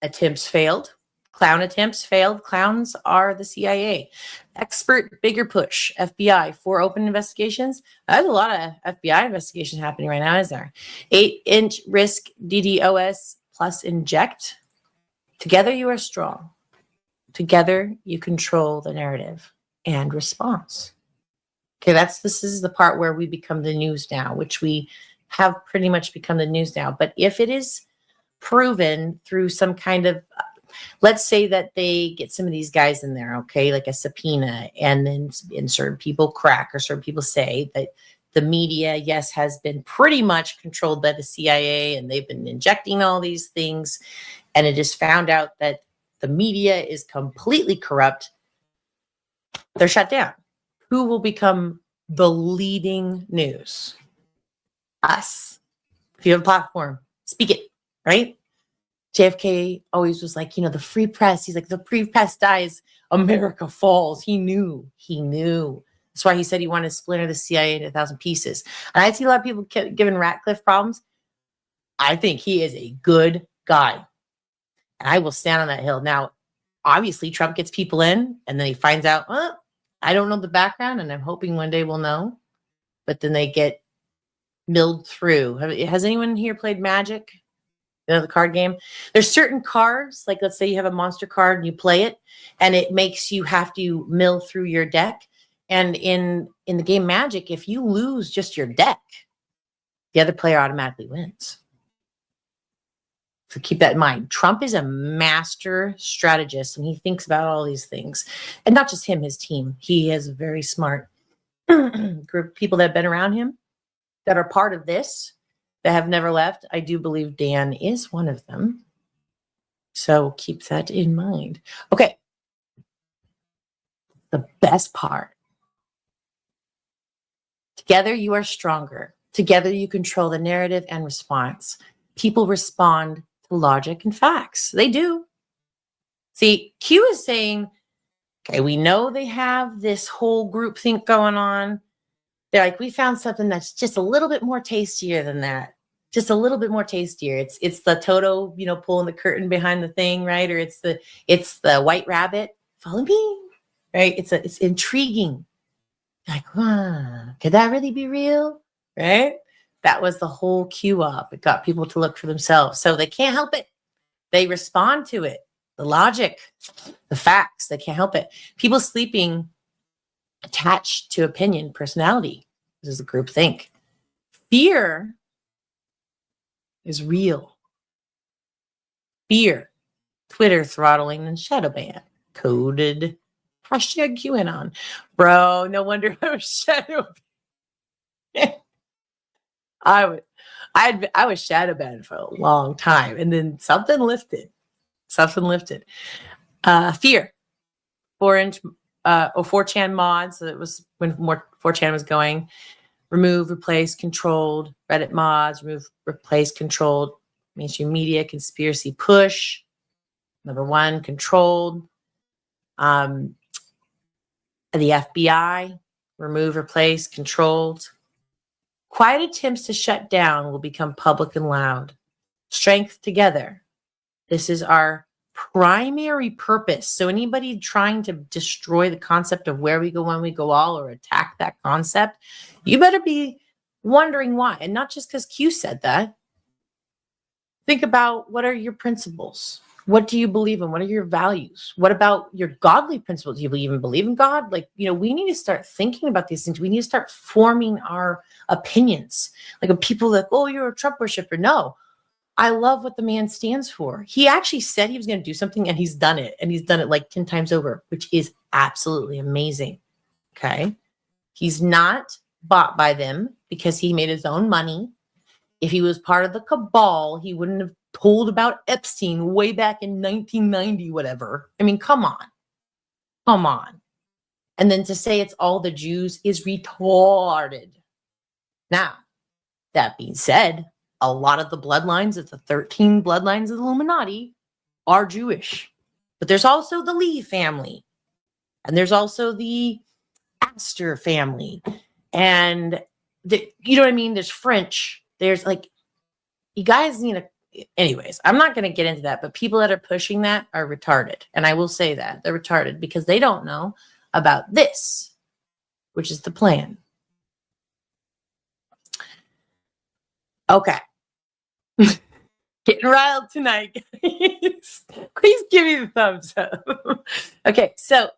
attempts failed. Clown attempts failed. Clowns are the CIA. Expert, bigger push, FBI, 4 open investigations. There's a lot of FBI investigations happening right now, is there? 8-inch risk DDoS plus inject. Together you are strong. Together you control the narrative and response. Okay, this is the part where we become the news now, which we have pretty much become the news now. But if it is proven through some kind of, let's say that they get some of these guys in there, okay, like a subpoena, and then certain people crack, or certain people say that the media, yes, has been pretty much controlled by the CIA, and they've been injecting all these things, and it is found out that the media is completely corrupt, they're shut down. Who will become the leading news? Us. If you have a platform, speak it, right? JFK always was like, the free press. He's like, the free press dies, America falls. He knew. That's why he said he wanted to splinter the CIA into 1,000 pieces. And I see a lot of people giving Ratcliffe problems. I think he is a good guy. And I will stand on that hill. Now, obviously, Trump gets people in, and then he finds out, I don't know the background, and I'm hoping one day we'll know. But then they get milled through. Has anyone here played Magic? The card game? There's certain cards, like let's say you have a monster card and you play it, and it makes you have to mill through your deck. And in the game Magic, if you lose just your deck, the other player automatically wins. So keep that in mind. Trump is a master strategist, and he thinks about all these things. And not just him, his team. He has a very smart group of people that have been around him that are part of this, that have never left. I do believe Dan is one of them. So keep that in mind. Okay. The best part. Together you are stronger. Together you control the narrative and response. People respond to logic and facts. They do. See, Q is saying, okay, we know they have this whole group think going on. They're like, we found something that's just a little bit more tastier than that. Just a little bit more tastier. It's the Toto, pulling the curtain behind the thing, right? Or it's the white rabbit. Follow me, right? It's intriguing. Like, could that really be real, right? That was the whole cue up. It got people to look for themselves. So they can't help it. They respond to it. The logic, the facts, they can't help it. People sleeping attached to opinion, personality. This is a group think. Fear is real. Fear. Twitter throttling and shadow ban. Coded. Hashtag QAnon. Bro, no wonder I was shadow banned. I was shadow banned for a long time, and then something lifted. Fear. 4-inch 4chan mods. So it was when more 4chan was going. Remove, replace, controlled. Reddit mods. Remove, replace, controlled. Mainstream media, conspiracy push. Number 1, controlled. The FBI. Remove, replace, controlled. Quiet attempts to shut down will become public and loud. Strength together. This is our primary purpose. So anybody trying to destroy the concept of where we go when we go all, or attack that concept, you better be wondering why. And not just because Q said that. Think about, what are your principles? What do you believe in? What are your values? What about your godly principles? Do you even believe in God? We need to start thinking about these things. We need to start forming our opinions. Like, people like, oh, you're a Trump worshiper. No. I love what the man stands for. He actually said he was going to do something, and he's done it. And he's done it like 10 times over, which is absolutely amazing. Okay. He's not bought by them because he made his own money. If he was part of the cabal, he wouldn't have told about Epstein way back in 1990, whatever. I mean, come on. And then to say it's all the Jews is retarded. Now, that being said, a lot of the bloodlines of the 13 bloodlines of the Illuminati are Jewish. But there's also the Lee family. And there's also the Astor family, and you know what I mean? There's French. There's like, you guys need to. Anyways, I'm not going to get into that, but people that are pushing that are retarded. And I will say that they're retarded because they don't know about this, which is the plan. Okay. Getting riled tonight. Please give me the thumbs up. Okay, so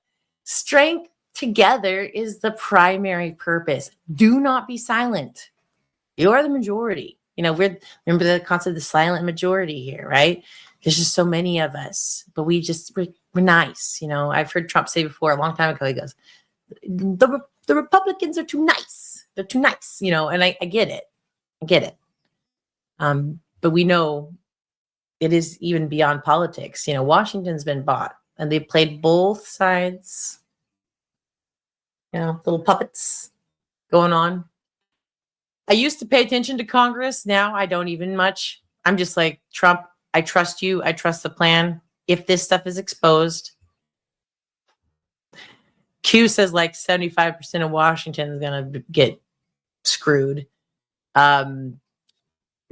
strength together is the primary purpose. Do not be silent. You are the majority. You know, remember the concept of the silent majority here, right? There's just so many of us, but we're nice. You know, I've heard Trump say before a long time ago, he goes, the Republicans are too nice. They're too nice, you know, and I get it. I get it. But we know it is even beyond politics. You know, Washington's been bought and they played both sides. You know, little puppets going on. I used to pay attention to Congress. Now I don't even much. I'm just like, Trump, I trust you. I trust the plan. If this stuff is exposed, Q says like 75% of Washington is going to get screwed.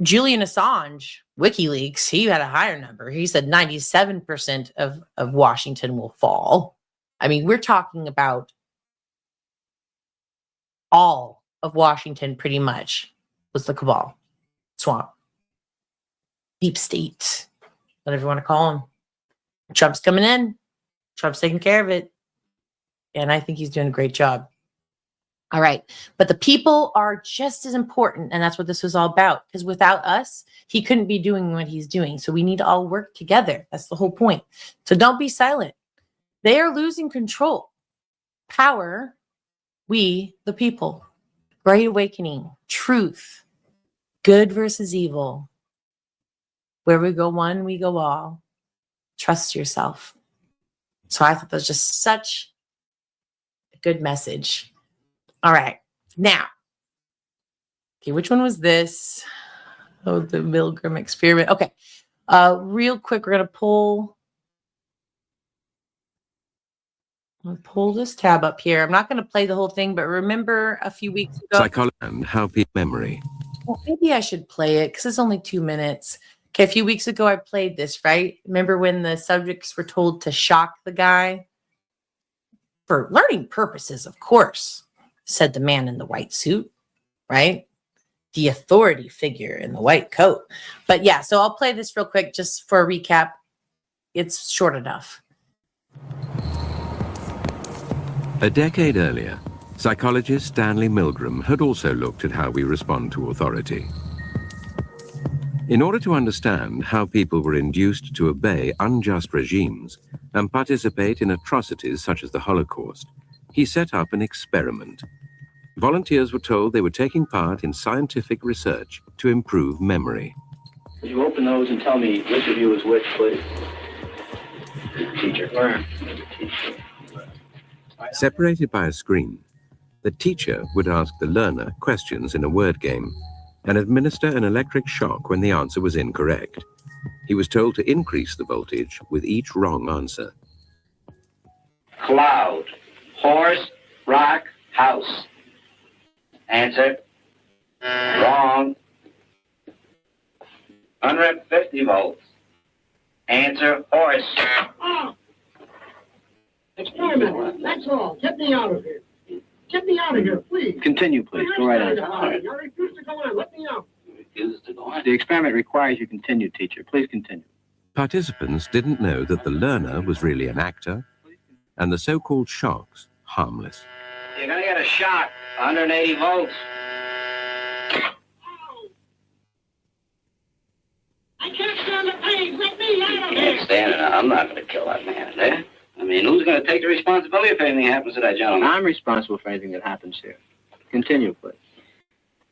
Julian Assange, WikiLeaks, he had a higher number. He said 97% of Washington will fall. I mean, we're talking about all of Washington pretty much was the cabal, swamp, deep state, whatever you want to call him. Trump's coming in. Trump's taking care of it. And I think he's doing a great job. All right. But the people are just as important. And that's what this was all about. Because without us, he couldn't be doing what he's doing. So we need to all work together. That's the whole point. So don't be silent. They are losing control. Power, we, the people. Great awakening, truth, good versus evil. Where we go one, we go all. Trust yourself. So I thought that was just such a good message. All right. Now, okay, which one was this? Oh, the Milgram experiment. Okay. Real quick, we're going to pull this tab up here. I'm not going to play the whole thing, but remember a few weeks ago. Psychology and how people memory. Well, maybe I should play it because it's only 2 minutes. Okay, a few weeks ago I played this, right? Remember when the subjects were told to shock the guy? For learning purposes, of course, said the man in the white suit, right? The authority figure in the white coat. But yeah, so I'll play this real quick just for a recap. It's short enough. A decade earlier, psychologist Stanley Milgram had also looked at how we respond to authority. In order to understand how people were induced to obey unjust regimes and participate in atrocities such as the Holocaust, he set up an experiment. Volunteers were told they were taking part in scientific research to improve memory. Would you open those and tell me which of you is which, please? Teacher. Learn. Teacher. Separated by a screen, the teacher would ask the learner questions in a word game and administer an electric shock when the answer was incorrect. He was told to increase the voltage with each wrong answer. Cloud. Horse. Rock. House. Answer. Wrong. 150 volts. Answer. Horse. Experiment. That's all. Get me out of here. Get me out of here, please. Continue, please. Go right on. I refuse to go on. Let me out. The experiment requires you continue, teacher. Please continue. Participants didn't know that the learner was really an actor and the so-called shocks harmless. You're going to get a shock. 180 volts. I can't stand the pain. Let me out of here. Can't stand it. I'm not going to kill that man, eh? I mean, who's going to take the responsibility if anything happens to that gentleman? I'm responsible for anything that happens here. Continue, please.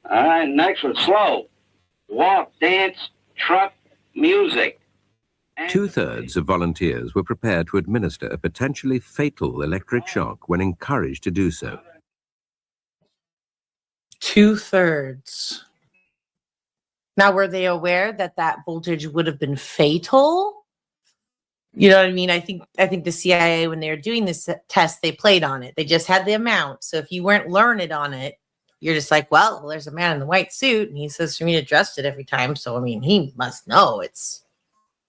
All right, next one. Slow. Walk, dance, truck, music. Two-thirds of volunteers were prepared to administer a potentially fatal electric shock when encouraged to do so. 2/3. Now, were they aware that that voltage would have been fatal? You know what I mean? I think the CIA, when they were doing this test, they played on it. They just had the amount. So if you weren't learned on it, you're just like, well, there's a man in the white suit, and he says for me to trust it every time. So I mean, he must know it's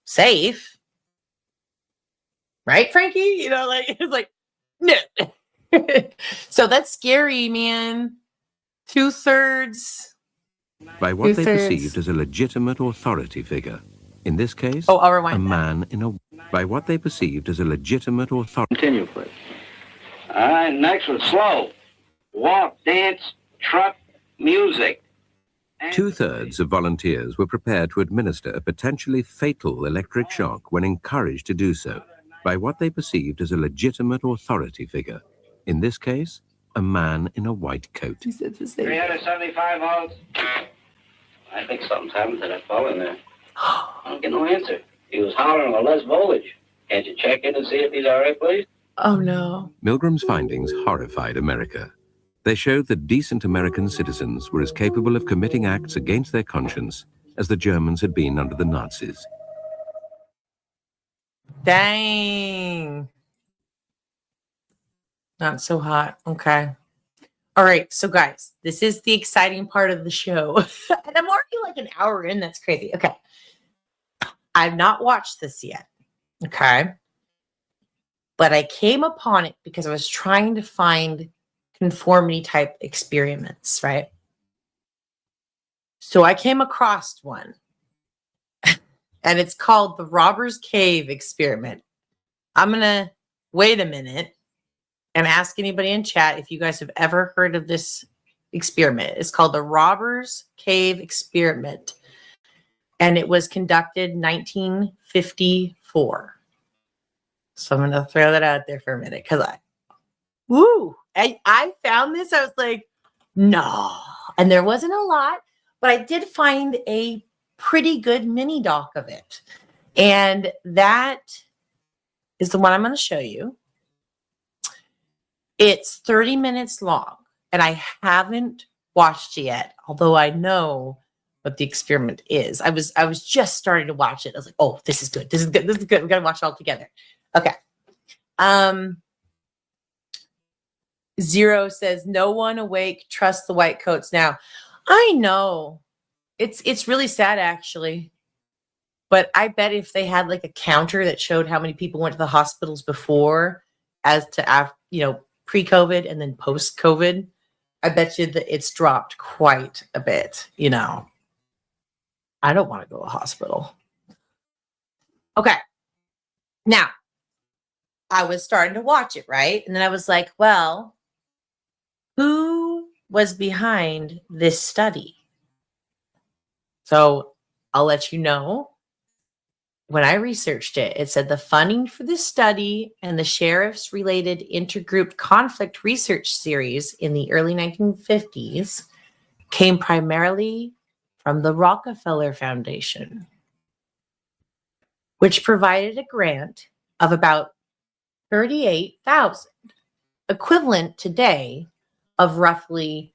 safe, right, Frankie? You know, like it's like, no. So that's scary, man. 2/3. By what they perceived as a legitimate authority figure. In this case, I'll rewind a man in a... By what they perceived as a legitimate authority... Continue, please. All right, next one, slow. Walk, dance, truck, music. 2/3 of volunteers were prepared to administer a potentially fatal electric shock when encouraged to do so by what they perceived as a legitimate authority figure. In this case, a man in a white coat. 375 volts. I think something's happened to that fellow in there. I don't get no answer. He was hollering a less voltage. Can't you check in and see if he's all right, please? Oh, no. Milgram's findings horrified America. They showed that decent American citizens were as capable of committing acts against their conscience as the Germans had been under the Nazis. Dang. Not so hot. Okay. All right. So, guys, this is the exciting part of the show. And I'm already like an hour in. That's crazy. Okay. I've not watched this yet. Okay. But I came upon it because I was trying to find conformity type experiments, right? So I came across one. And it's called the Robbers Cave experiment. I'm going to wait a minute and ask anybody in chat if you guys have ever heard of this experiment. It's called the Robbers Cave experiment. And it was conducted in 1954. So I'm going to throw that out there for a minute because I found this. I was like, no. And there wasn't a lot, but I did find a pretty good mini doc of it. And that is the one I'm going to show you. It's 30 minutes long, and I haven't watched it yet, although I know what the experiment is. I was just starting to watch it. I was like, oh, this is good. This is good. This is good. We got to watch it all together. Okay. Zero says, no one awake, trust the white coats. Now, I know it's really sad, actually. But I bet if they had like a counter that showed how many people went to the hospitals before as to, pre-COVID and then post-COVID, I bet you that it's dropped quite a bit. I don't want to go to the hospital. Okay. Now, I was starting to watch it, right? And then I was like, well, who was behind this study? So I'll let you know. When I researched it, it said the funding for this study and the sheriff's related intergroup conflict research series in the early 1950s came primarily from the Rockefeller Foundation, which provided a grant of about $38,000, equivalent today of roughly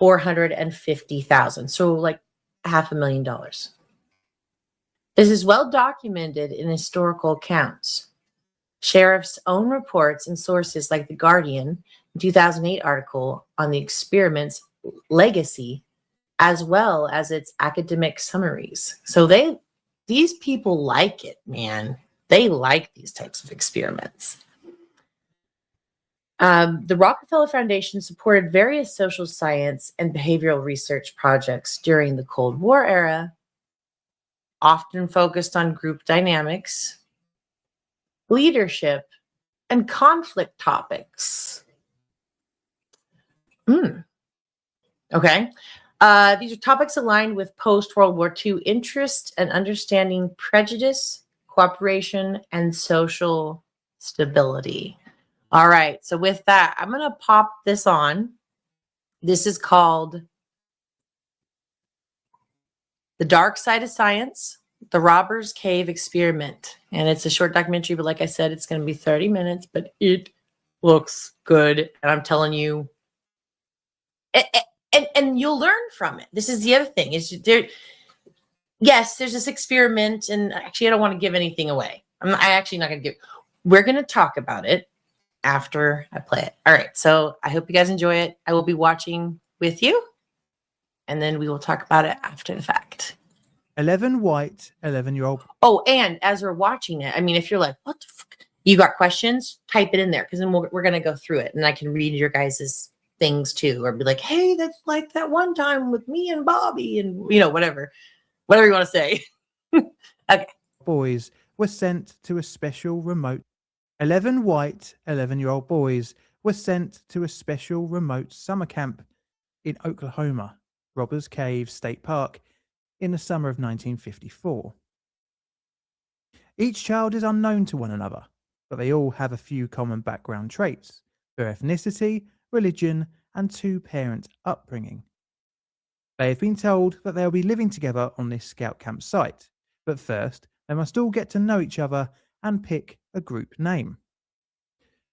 $450,000. So like $500,000. This is well documented in historical accounts. Sheriff's own reports and sources like The Guardian 2008 article on the experiment's legacy, as well as its academic summaries. So these people like it, man. They like these types of experiments. The Rockefeller Foundation supported various social science and behavioral research projects during the Cold War era, often focused on group dynamics, leadership, and conflict topics. Okay. These are topics aligned with post-World War II interest and understanding prejudice, cooperation, and social stability. All right. So with that, I'm going to pop this on. This is called The Dark Side of Science, The Robbers Cave Experiment. And it's a short documentary, but like I said, it's going to be 30 minutes, but it looks good. And I'm telling you, and you'll learn from it. This is the other thing. Yes, there's this experiment, and actually I don't want to give anything away. I actually not going to give. We're going to talk about it after I play it. All right. So I hope you guys enjoy it. I will be watching with you, and then we will talk about it after the fact. 11 white, 11-year-old. Oh, and as we're watching it, I mean, if you're like, what the fuck? You got questions, type it in there, because then we're going to go through it, and I can read your guys' things too, or be like, hey, that's like that one time with me and Bobby, and whatever you want to say. Okay. Boys were sent to a special remote. 11 white, 11-year-old boys were sent to a special remote summer camp in Oklahoma, Robbers Cave State Park, in the summer of 1954. Each child is unknown to one another, but they all have a few common background traits: their ethnicity, religion, and two-parent upbringing. They have been told that they'll be living together on this scout camp site, but first they must all get to know each other and pick a group name.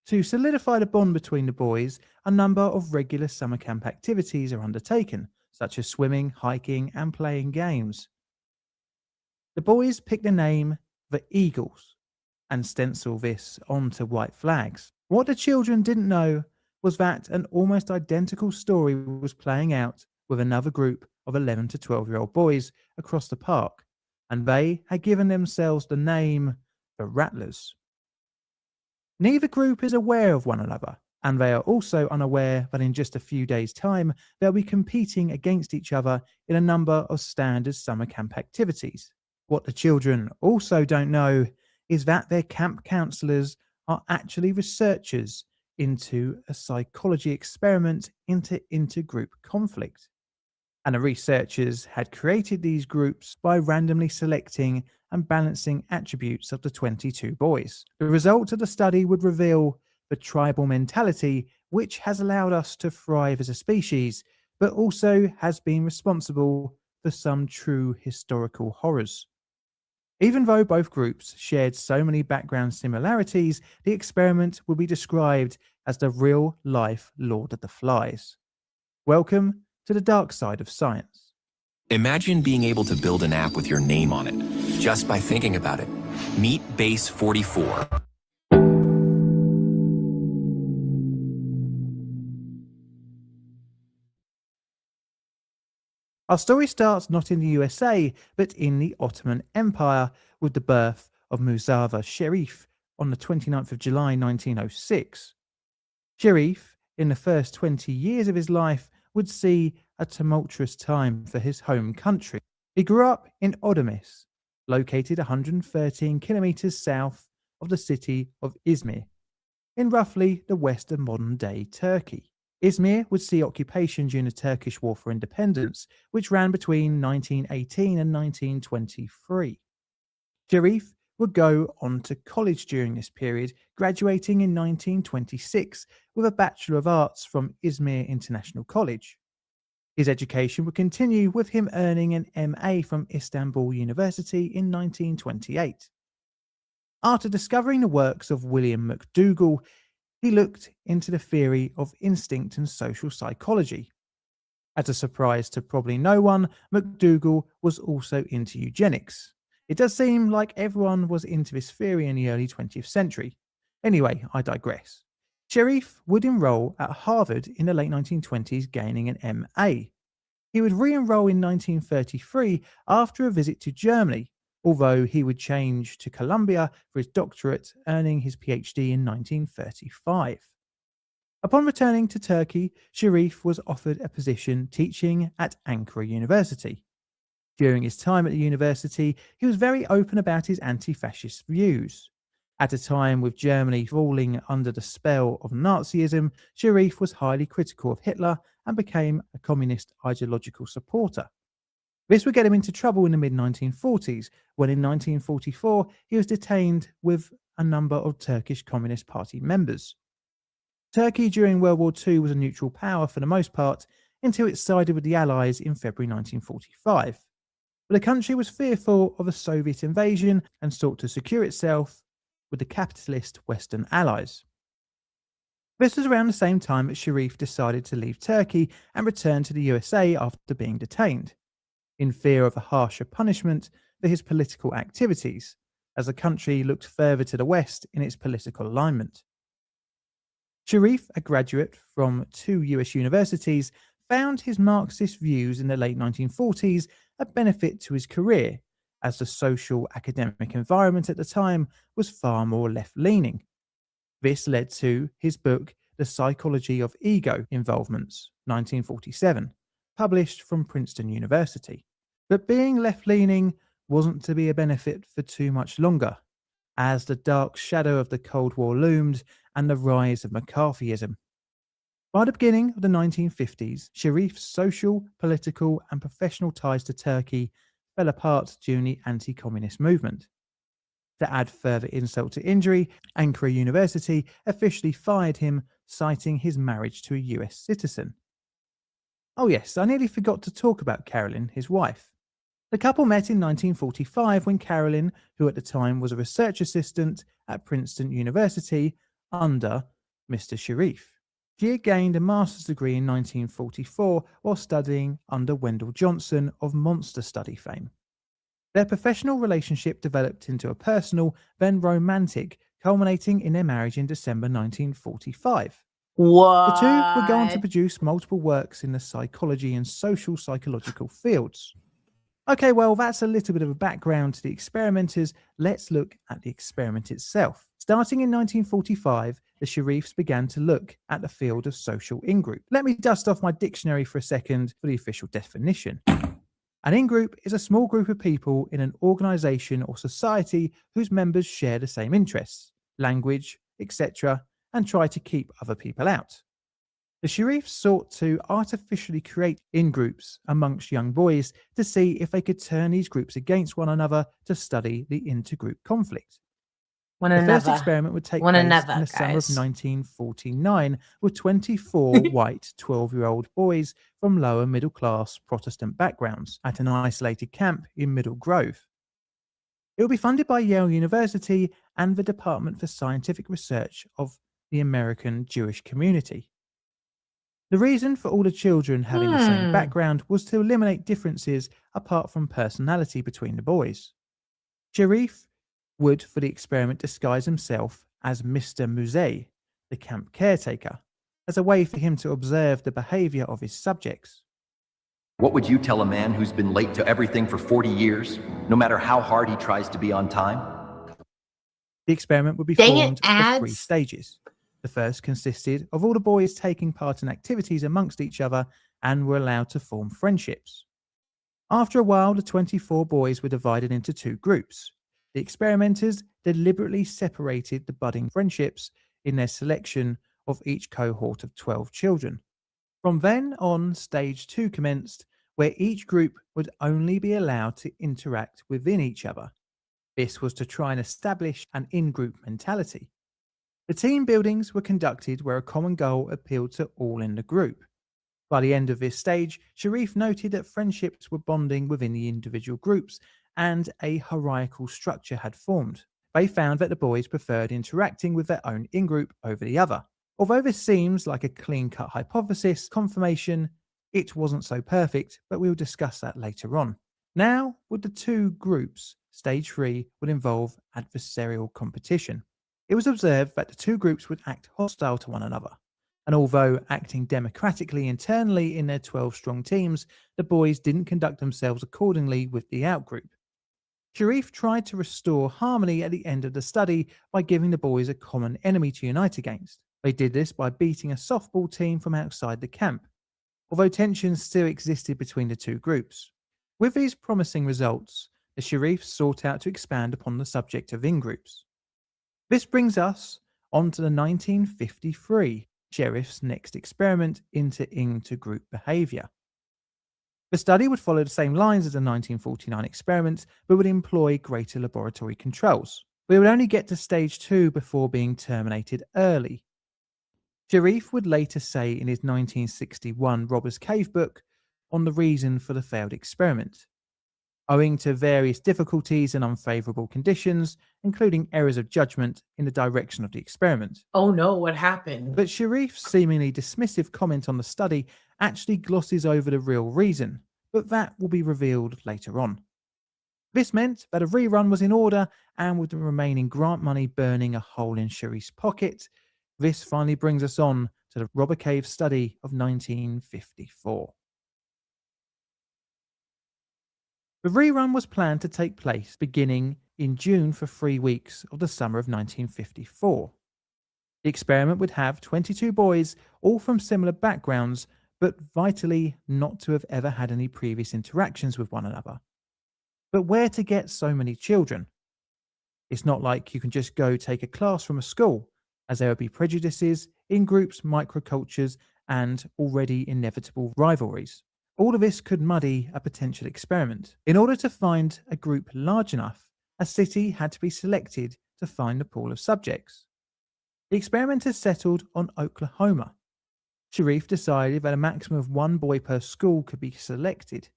To solidify the bond between the boys, a number of regular summer camp activities are undertaken, such as swimming, hiking, and playing games. The boys pick the name the Eagles and stencil this onto white flags. What the children didn't know was that an almost identical story was playing out with another group of 11 to 12-year-old boys across the park, and they had given themselves the name the Rattlers. Neither group is aware of one another, and they are also unaware that in just a few days' time they'll be competing against each other in a number of standard summer camp activities. What the children also don't know is that their camp counselors are actually researchers into a psychology experiment into intergroup conflict. And the researchers had created these groups by randomly selecting and balancing attributes of the 22 boys. The result of the study would reveal the tribal mentality which has allowed us to thrive as a species, but also has been responsible for some true historical horrors. Even though both groups shared so many background similarities, the experiment will be described as the real-life Lord of the Flies. Welcome to the dark side of science. Imagine being able to build an app with your name on it, just by thinking about it. Meet Base 44. Our story starts not in the USA, but in the Ottoman Empire, with the birth of Muzaffar Sherif on the 29th of July 1906. Sherif, in the first 20 years of his life, would see a tumultuous time for his home country. He grew up in Odomis, located 113 kilometers south of the city of Izmir, in roughly the west of modern-day Turkey. Izmir would see occupation during the Turkish War for Independence, which ran between 1918 and 1923. Sherif would go on to college during this period, graduating in 1926 with a Bachelor of Arts from Izmir International College. His education would continue with him earning an MA from Istanbul University in 1928. After discovering the works of William McDougall, he looked into the theory of instinct and social psychology. As a surprise to probably no one, McDougall was also into eugenics. It does seem like everyone was into this theory in the early 20th century. Anyway, I digress. Sherif would enroll at Harvard in the late 1920s, gaining an MA. He would re-enroll in 1933 after a visit to Germany, although he would change to Columbia for his doctorate, earning his PhD in 1935. Upon returning to Turkey, Sherif was offered a position teaching at Ankara University. During his time at the university, he was very open about his anti-fascist views. At a time with Germany falling under the spell of Nazism, Sherif was highly critical of Hitler and became a communist ideological supporter. This would get him into trouble in the mid-1940s, when in 1944 he was detained with a number of Turkish Communist Party members. Turkey during World War II was a neutral power for the most part, until it sided with the Allies in February 1945. But the country was fearful of a Soviet invasion and sought to secure itself with the capitalist Western Allies. This was around the same time that Sherif decided to leave Turkey and return to the USA after being detained, in fear of a harsher punishment for his political activities, as the country looked further to the west in its political alignment. Sharif, a graduate from 2 US universities, found his Marxist views in the late 1940s a benefit to his career, as the social academic environment at the time was far more left-leaning. This led to his book, The Psychology of Ego Involvements, 1947, published from Princeton University. But being left-leaning wasn't to be a benefit for too much longer, as the dark shadow of the Cold War loomed and the rise of McCarthyism. By the beginning of the 1950s, Sharif's social, political, and professional ties to Turkey fell apart during the anti-communist movement. To add further insult to injury, Ankara University officially fired him, citing his marriage to a US citizen. Oh yes, I nearly forgot to talk about Carolyn, his wife. The couple met in 1945 when Carolyn, who at the time was a research assistant at Princeton University under Mr. Sharif. She had gained a master's degree in 1944 while studying under Wendell Johnson of Monster Study fame. Their professional relationship developed into a personal, then romantic, culminating in their marriage in December 1945. What? The two would go on to produce multiple works in the psychology and social psychological fields. Okay, well, that's a little bit of a background to the experimenters. Let's look at the experiment itself. Starting in 1945, the Sharifs began to look at the field of social in-group. Let me dust off my dictionary for a second for the official definition. An in-group is a small group of people in an organization or society whose members share the same interests, language, etc., and try to keep other people out. The Sharifs sought to artificially create in-groups amongst young boys to see if they could turn these groups against one another to study the intergroup conflict. The first experiment would take place in the summer of 1949 with 24 white 12-year-old boys from lower middle-class Protestant backgrounds at an isolated camp in Middle Grove. It will be funded by Yale University and the Department for Scientific Research of the American Jewish Community. The reason for all the children having the same background was to eliminate differences apart from personality between the boys. Sharif would, for the experiment, disguise himself as Mr. Musée, the camp caretaker, as a way for him to observe the behavior of his subjects. What would you tell a man who's been late to everything for 40 years, no matter how hard he tries to be on time? The experiment would be formed of 3 stages. The first consisted of all the boys taking part in activities amongst each other and were allowed to form friendships. After a while, the 24 boys were divided into 2 groups. The experimenters deliberately separated the budding friendships in their selection of each cohort of 12 children. From then on, stage 2 commenced, where each group would only be allowed to interact within each other. This was to try and establish an in-group mentality. The team buildings were conducted where a common goal appealed to all in the group. By the end of this stage, Sharif noted that friendships were bonding within the individual groups and a hierarchical structure had formed. They found that the boys preferred interacting with their own in-group over the other. Although this seems like a clean-cut hypothesis confirmation, it wasn't so perfect, but we'll discuss that later on. Now, with the 2 groups, stage 3 would involve adversarial competition. It was observed that the 2 groups would act hostile to one another, and although acting democratically internally in their 12-strong teams, the boys didn't conduct themselves accordingly with the outgroup. Sharif tried to restore harmony at the end of the study by giving the boys a common enemy to unite against. They did this by beating a softball team from outside the camp, although tensions still existed between the 2 groups. With these promising results, the Sharifs sought out to expand upon the subject of in-groups. This brings us on to the 1953 Sharif's next experiment into intergroup behavior. The study would follow the same lines as the 1949 experiment, but would employ greater laboratory controls. We would only get to stage 2 before being terminated early. Sharif would later say in his 1961 Robbers Cave book on the reason for the failed experiment. Owing to various difficulties and unfavorable conditions, including errors of judgment in the direction of the experiment. Oh no, what happened? But Sharif's seemingly dismissive comment on the study actually glosses over the real reason, but that will be revealed later on. This meant that a rerun was in order, and with the remaining grant money burning a hole in Sharif's pocket, this finally brings us on to the Robber Cave study of 1954. The rerun was planned to take place beginning in June for 3 weeks of the summer of 1954. The experiment would have 22 boys, all from similar backgrounds, but vitally not to have ever had any previous interactions with one another. But where to get so many children? It's not like you can just go take a class from a school, as there would be prejudices, in-groups, microcultures, and already inevitable rivalries. All of this could muddy a potential experiment. In order to find a group large enough, a city had to be selected to find the pool of subjects. The experimenters settled on Oklahoma. Sharif decided that a maximum of 1 boy per school could be selected.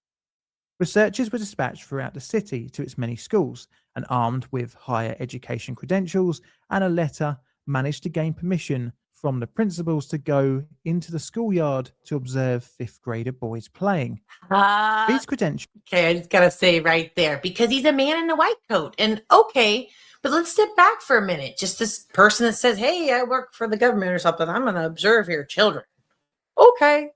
Researchers were dispatched throughout the city to its many schools, and armed with higher education credentials and a letter, managed to gain permission from the principals to go into the schoolyard to observe 5th grader boys playing. These credentials... Okay, I just gotta say right there, because he's a man in a white coat. And okay, but let's step back for a minute. Just this person that says, hey, I work for the government or something. I'm gonna observe your children. Okay.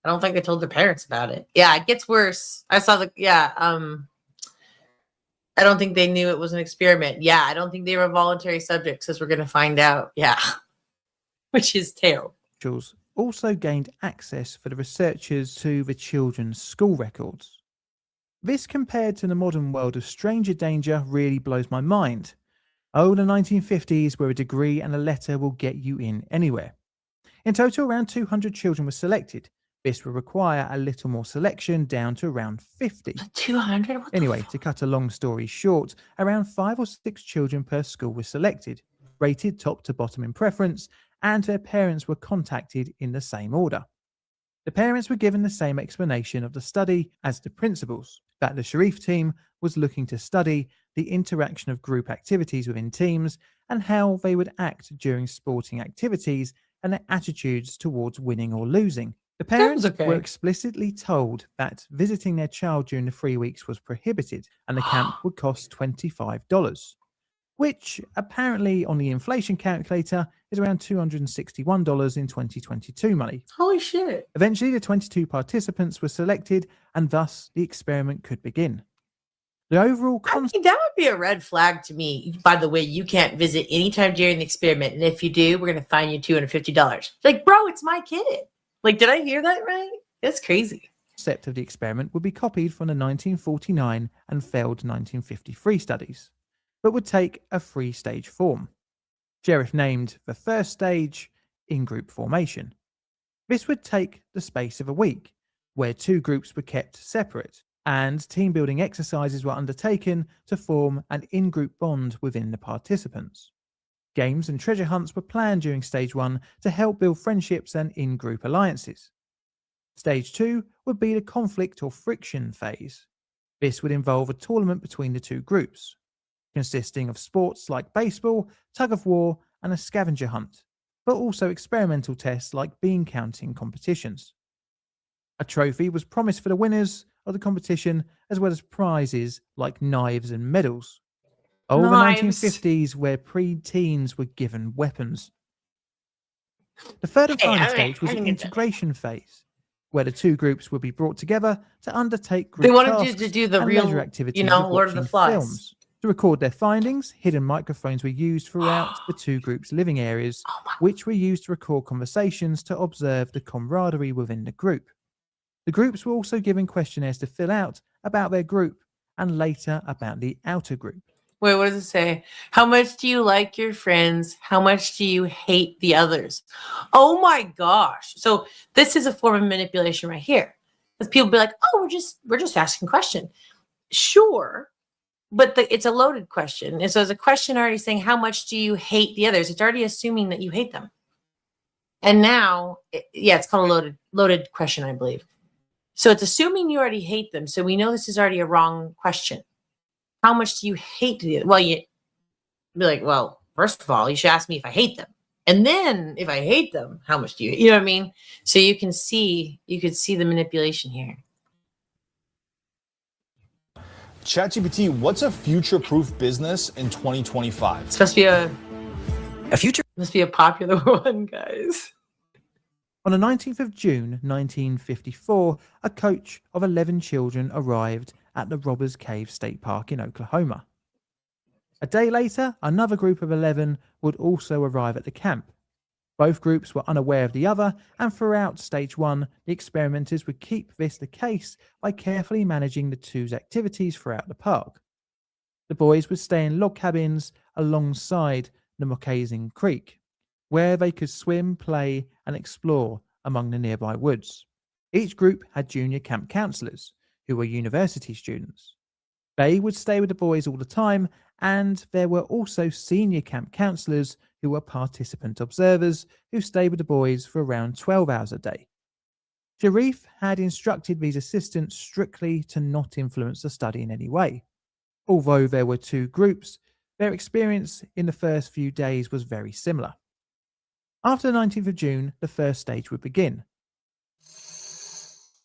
I don't think they told their parents about it. Yeah, it gets worse. I saw I don't think they knew it was an experiment. Yeah, I don't think they were voluntary subjects, as we're going to find out. Yeah, which is terrible. Also gained access for the researchers to the children's school records. This, compared to the modern world of stranger danger, really blows my mind. Oh, the 1950s, where a degree and a letter will get you in anywhere. In total, around 200 children were selected. This will require a little more selection, down to around 50. 200? Anyway, to cut a long story short, around 5 or 6 children per school were selected, rated top to bottom in preference, and their parents were contacted in the same order. The parents were given the same explanation of the study as the principals, that the Sharif team was looking to study the interaction of group activities within teams and how they would act during sporting activities and their attitudes towards winning or losing. The parents were explicitly told that visiting their child during the 3 weeks was prohibited and the camp would cost $25, which apparently on the inflation calculator is around $261 in 2022 money. Holy shit. Eventually, the 22 participants were selected and thus the experiment could begin. The overall concept... that would be a red flag to me. By the way, you can't visit anytime during the experiment, and if you do, we're going to fine you $250. Like, bro, it's my kid. Like, did I hear that right? That's crazy. Concept of the experiment would be copied from the 1949 and failed 1953 studies, but would take a 3-stage form. Sharif named the first stage in-group formation. This would take the space of a week, where 2 groups were kept separate, and team-building exercises were undertaken to form an in-group bond within the participants. Games and treasure hunts were planned during Stage 1 to help build friendships and in-group alliances. Stage 2 would be the conflict or friction phase. This would involve a tournament between the 2 groups, consisting of sports like baseball, tug-of-war, and a scavenger hunt, but also experimental tests like bean counting competitions. A trophy was promised for the winners of the competition, as well as prizes like knives and medals. Over the 1950s, where pre-teens were given weapons. The third and final stage was the integration phase, where the 2 groups would be brought together to undertake group tasks. They wanted to do the real, activities Lord of the Flies. Films. To record their findings, hidden microphones were used throughout the 2 groups' living areas, which were used to record conversations to observe the camaraderie within the group. The groups were also given questionnaires to fill out about their group and later about the outer group. Wait, what does it say? How much do you like your friends? How much do you hate the others? Oh my gosh. So this is a form of manipulation right here. Because people be like, oh, we're just asking a question. Sure. But it's a loaded question. And so there's a question already saying, how much do you hate the others? It's already assuming that you hate them. And now, it's called a loaded question, I believe. So it's assuming you already hate them. So we know this is already a wrong question. How much do you hate the other? Well, you be like, well, first of all, you should ask me if I hate them. And then if I hate them, how much do you know what I mean? So you could see the manipulation here. ChatGPT, what's a future-proof business in 2025? It's supposed to be A future? must be a popular one, guys. On the 19th of June 1954, a coach of 11 children arrived at the Robbers Cave State Park in Oklahoma. A day later, another group of 11 would also arrive at the camp. Both groups were unaware of the other, and throughout stage 1, the experimenters would keep this the case by carefully managing the two's activities throughout the park. The boys would stay in log cabins alongside the Moccasin Creek, where they could swim, play, and explore among the nearby woods. Each group had junior camp counselors, who were university students. They would stay with the boys all the time, and there were also senior camp counselors who were participant observers who stayed with the boys for around 12 hours a day. Sharif had instructed these assistants strictly to not influence the study in any way. Although there were two groups, their experience in the first few days was very similar. After the 19th of June, the first stage would begin.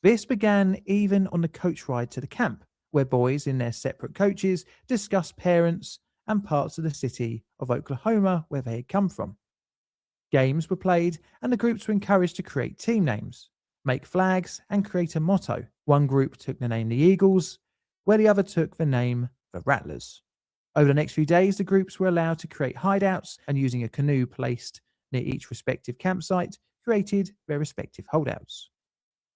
This began even on the coach ride to the camp, where boys in their separate coaches discussed parents and parts of the city of Oklahoma where they had come from. Games were played, and the groups were encouraged to create team names, make flags, and create a motto. One group took the name the Eagles, where the other took the name the Rattlers. Over the next few days, the groups were allowed to create hideouts, and using a canoe placed near each respective campsite, created their respective holdouts.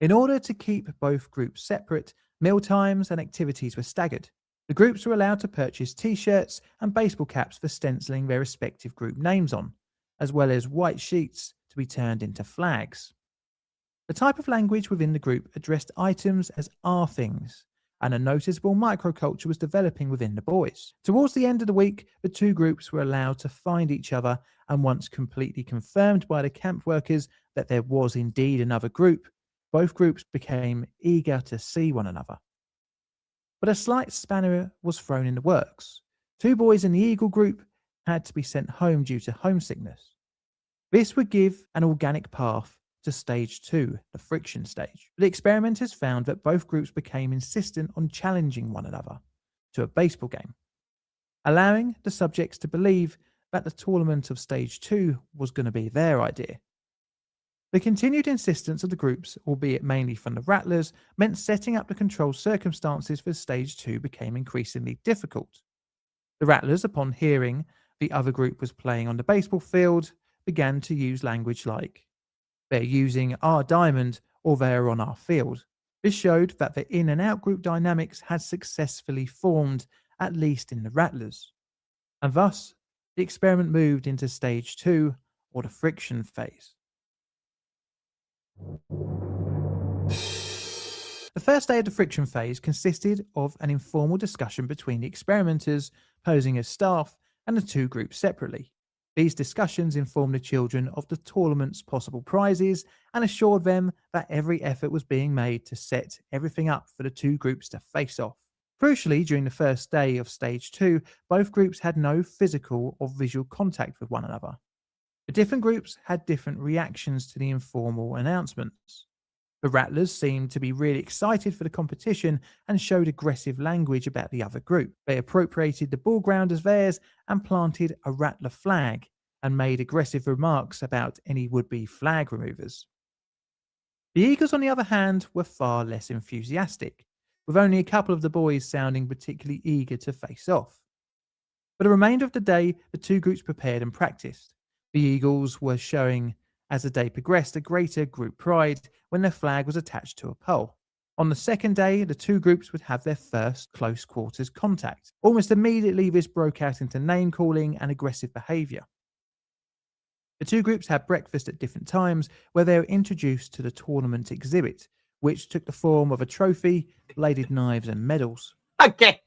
In order to keep both groups separate, meal times and activities were staggered. The groups were allowed to purchase t-shirts and baseball caps for stenciling their respective group names on, as well as white sheets to be turned into flags. The type of language within the group addressed items as "our things," and a noticeable microculture was developing within the boys. Towards the end of the week, the two groups were allowed to find each other, and once completely confirmed by the camp workers that there was indeed another group, both groups became eager to see one another. But a slight spanner was thrown in the works. Two boys in the Eagle group had to be sent home due to homesickness. This would give an organic path to stage 2, the friction stage. The experimenters found that both groups became insistent on challenging one another to a baseball game, allowing the subjects to believe that the tournament of stage 2 was going to be their idea. The continued insistence of the groups, albeit mainly from the Rattlers, meant setting up the controlled circumstances for stage 2 became increasingly difficult. The Rattlers, upon hearing the other group was playing on the baseball field, began to use language like, "They're using our diamond," or "they're on our field." This showed that the in and out group dynamics had successfully formed, at least in the Rattlers. And thus, the experiment moved into stage 2, or the friction phase. The first day of the friction phase consisted of an informal discussion between the experimenters, posing as staff, and the two groups separately. These discussions informed the children of the tournament's possible prizes and assured them that every effort was being made to set everything up for the two groups to face off. Crucially, during the first day of stage 2, both groups had no physical or visual contact with one another. The different groups had different reactions to the informal announcements. The Rattlers seemed to be really excited for the competition and showed aggressive language about the other group. They appropriated the ball ground as theirs and planted a Rattler flag and made aggressive remarks about any would-be flag removers. The Eagles, on the other hand, were far less enthusiastic, with only a couple of the boys sounding particularly eager to face off. For the remainder of the day, the two groups prepared and practiced. The Eagles were showing, as the day progressed, a greater group pride when their flag was attached to a pole. On the second day, the two groups would have their first close quarters contact. Almost immediately, this broke out into name-calling and aggressive behaviour. The two groups had breakfast at different times, where they were introduced to the tournament exhibit, which took the form of a trophy, bladed knives, and medals. Okay.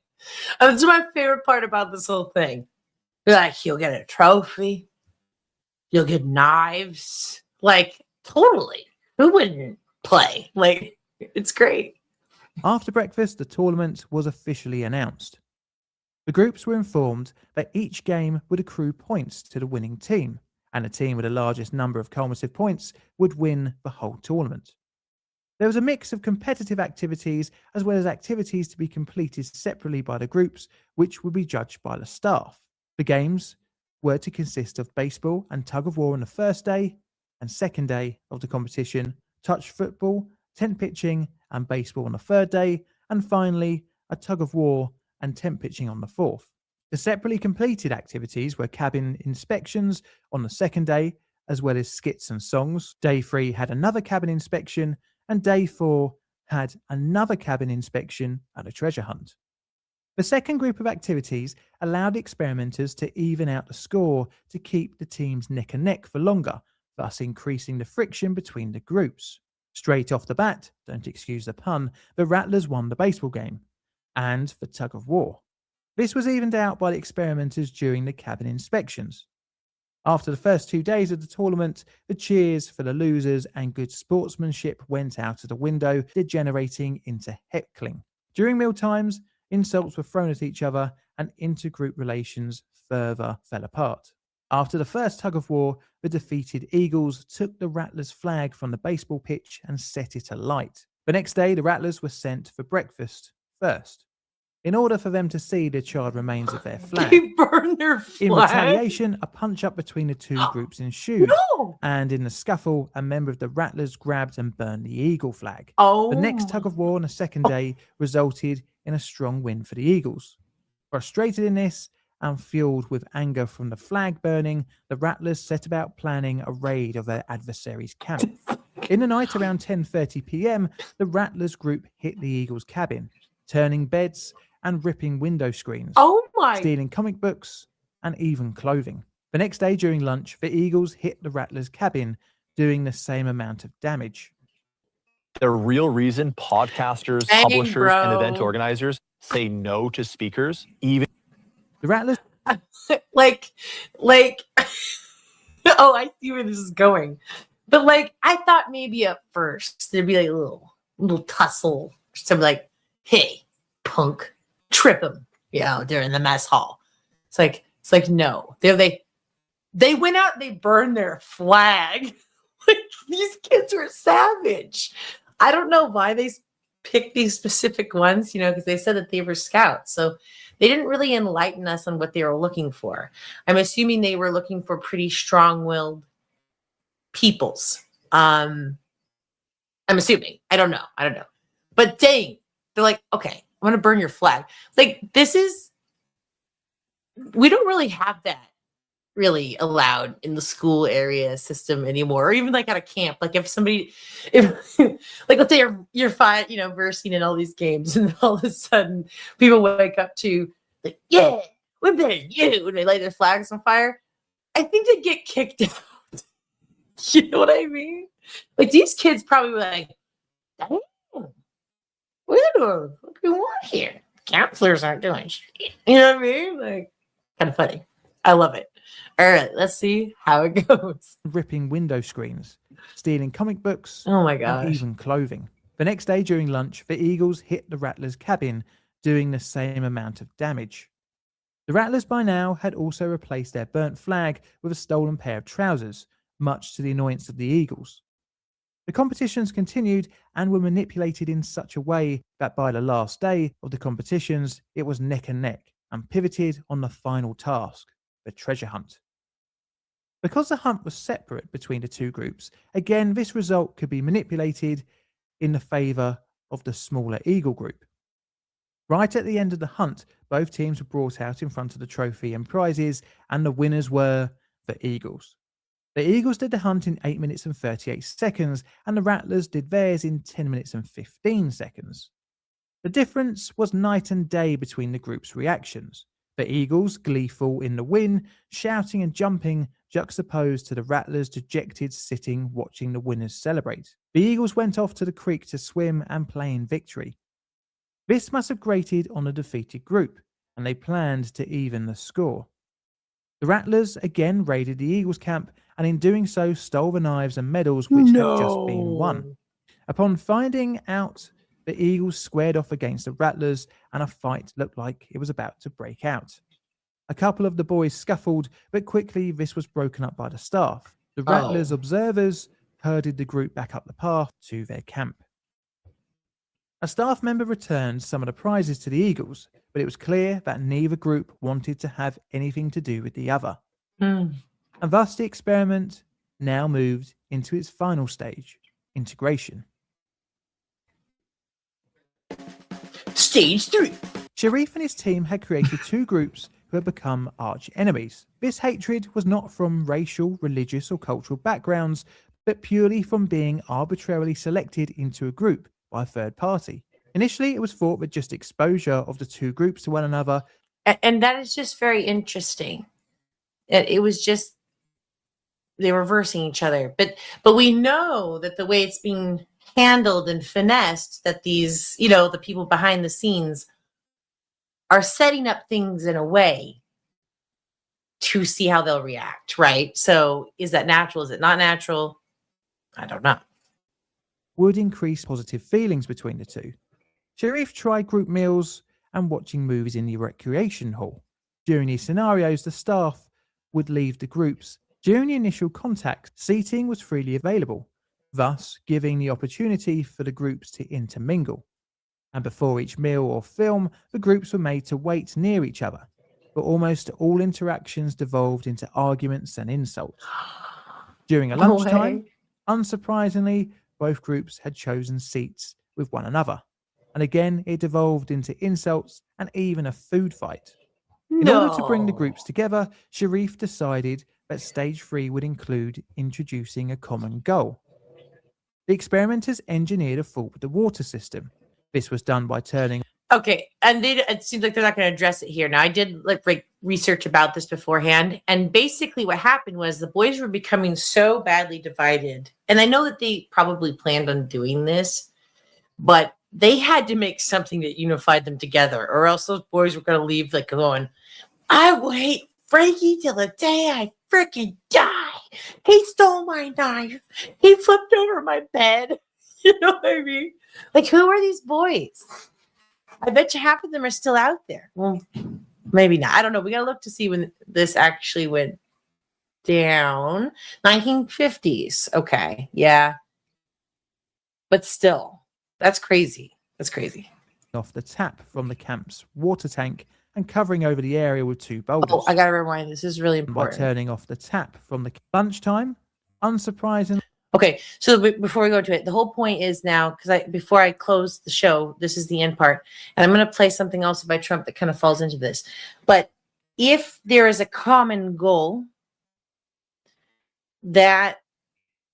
That's my favorite part about this whole thing. You're like, you'll get a trophy. You'll get knives. Like, totally. Who wouldn't play? Like, it's great. After breakfast, the tournament was officially announced. The groups were informed that each game would accrue points to the winning team, and the team with the largest number of cumulative points would win the whole tournament. There was a mix of competitive activities as well as activities to be completed separately by the groups, which would be judged by the staff. The games were to consist of baseball and tug of war on the first day and second day of the competition, touch football, tent pitching and baseball on the third day, and finally a tug of war and tent pitching on the fourth. The separately completed activities were cabin inspections on the second day, as well as skits and songs. Day 3 had another cabin inspection, and day 4 had another cabin inspection and a treasure hunt. The second group of activities allowed experimenters to even out the score to keep the teams neck and neck for longer, thus increasing the friction between the groups. Straight off the bat, don't excuse the pun, the Rattlers won the baseball game and the tug of war. This was evened out by the experimenters during the cabin inspections. After the first 2 days of the tournament, the cheers for the losers and good sportsmanship went out of the window, degenerating into heckling. During mealtimes, insults were thrown at each other and intergroup relations further fell apart. After the first tug of war, the defeated Eagles took the Rattlers' flag from the baseball pitch and set it alight. The next day, the Rattlers were sent for breakfast first, in order for them to see the charred remains of their flag. They burned their flag. In retaliation, a punch-up between the two groups ensued. No! And in the scuffle, a member of the Rattlers grabbed and burned the Eagle flag. Oh. The next tug of war on the second day resulted in a strong win for the Eagles. Frustrated in this and fueled with anger from the flag burning, the Rattlers set about planning a raid of their adversaries' camp. In the night around 10:30 p.m., the Rattlers group hit the Eagles' cabin, turning beds and ripping window screens, Oh my! stealing comic books, and even clothing. The next day during lunch, the Eagles hit the Rattlers' cabin, doing the same amount of damage. The real reason podcasters, Dang, publishers, bro. and event organizers say no to speakers, even The Rattlers like, oh, I see where this is going. But like, I thought maybe at first there'd be like a little tussle. Something like, hey, punk, trip him, during the mess hall. It's like no. They went out and they burned their flag. Like, these kids were savage. I don't know why they picked these specific ones, because they said that they were scouts. So they didn't really enlighten us on what they were looking for. I'm assuming they were looking for pretty strong-willed peoples. I'm assuming. I don't know. But dang, they're like, okay, I'm going to burn your flag. Like, we don't really have that really allowed in the school area system anymore, or even like at a camp. Like if like let's say you're fine, versing in all these games, and all of a sudden people wake up to like, yeah, we're better than you, and they light their flags on fire. I think they get kicked out. You know what I mean? Like these kids probably were like, damn, what do we want here? Counselors aren't doing shit. You know what I mean? Like, kind of funny. I love it. All right, let's see how it goes. ripping window screens, stealing comic books, Oh my and gosh. even clothing. The next day during lunch, the Eagles hit the Rattlers' cabin, doing the same amount of damage. The Rattlers by now had also replaced their burnt flag with a stolen pair of trousers, much to the annoyance of the Eagles. The competitions continued and were manipulated in such a way that by the last day of the competitions, it was neck and neck and pivoted on the final task, the treasure hunt. Because the hunt was separate between the two groups, again, this result could be manipulated in the favour of the smaller Eagle group. Right at the end of the hunt, both teams were brought out in front of the trophy and prizes, and the winners were the Eagles. The Eagles did the hunt in 8 minutes and 38 seconds, and the Rattlers did theirs in 10 minutes and 15 seconds. The difference was night and day between the groups' reactions. The Eagles, gleeful in the win, shouting and jumping, juxtaposed to the Rattlers dejected sitting watching the winners celebrate. The Eagles went off to the creek to swim and play in victory. This must have grated on the defeated group, and they planned to even the score. The Rattlers again raided the Eagles' camp, and in doing so stole the knives and medals which had just been won. Upon finding out, the Eagles squared off against the Rattlers, and a fight looked like it was about to break out. A couple of the boys scuffled, but quickly this was broken up by the staff. The Rattlers observers herded the group back up the path to their camp. A staff member returned some of the prizes to the Eagles, but it was clear that neither group wanted to have anything to do with the other. And thus the experiment now moved into its final stage, integration. Stage 3. Sharif and his team had created two groups who had become arch enemies. This hatred was not from racial, religious, or cultural backgrounds, but purely from being arbitrarily selected into a group by a third party. Initially, it was thought that just exposure of the two groups to one another. And that is just very interesting. It was just they're reversing each other. But we know that the way it's being handled and finessed, that these, the people behind the scenes are setting up things in a way to see how they'll react, right? So is that natural? Is it not natural? I don't know. Would increase positive feelings between the two. Sharif tried group meals and watching movies in the recreation hall. During these scenarios, the staff would leave the groups. During the initial contact, seating was freely available, thus giving the opportunity for the groups to intermingle. And before each meal or film, the groups were made to wait near each other. But almost all interactions devolved into arguments and insults. During a lunchtime, unsurprisingly, both groups had chosen seats with one another. And again, it devolved into insults and even a food fight. In order to bring the groups together, Sharif decided that stage 3 would include introducing a common goal. The experimenters engineered a fault with the water system. This was done by turning... Okay, and it seems like they're not going to address it here. Now, I did research about this beforehand, and basically what happened was the boys were becoming so badly divided, and I know that they probably planned on doing this, but they had to make something that unified them together, or else those boys were going to leave going, I will hate Frankie till the day I freaking die. He stole my knife. He flipped over my bed. You know what I mean? Who are these boys? I bet you half of them are still out there. Well, maybe not. I don't know. We got to look to see when this actually went down. 1950s. Okay. Yeah. But still, that's crazy. That's crazy. Off the tap from the camp's water tank and covering over the area with two boulders. Oh, I got to rewind. This is really important. By turning off the tap from the lunchtime, unsurprisingly. Okay, so before we go to it, the whole point is now, because before I close the show, this is the end part, and I'm going to play something else by Trump that kind of falls into this. But if there is a common goal that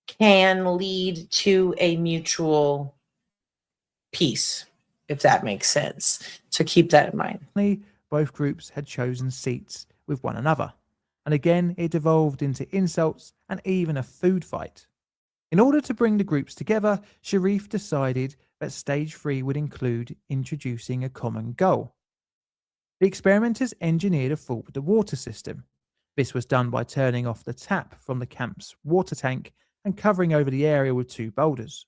can lead to a mutual peace, if that makes sense. So keep that in mind. Both groups had chosen seats with one another. And again, it devolved into insults and even a food fight. In order to bring the groups together, Sharif decided that stage 3 would include introducing a common goal. The experimenters engineered a fault with the water system. This was done by turning off the tap from the camp's water tank and covering over the area with two boulders.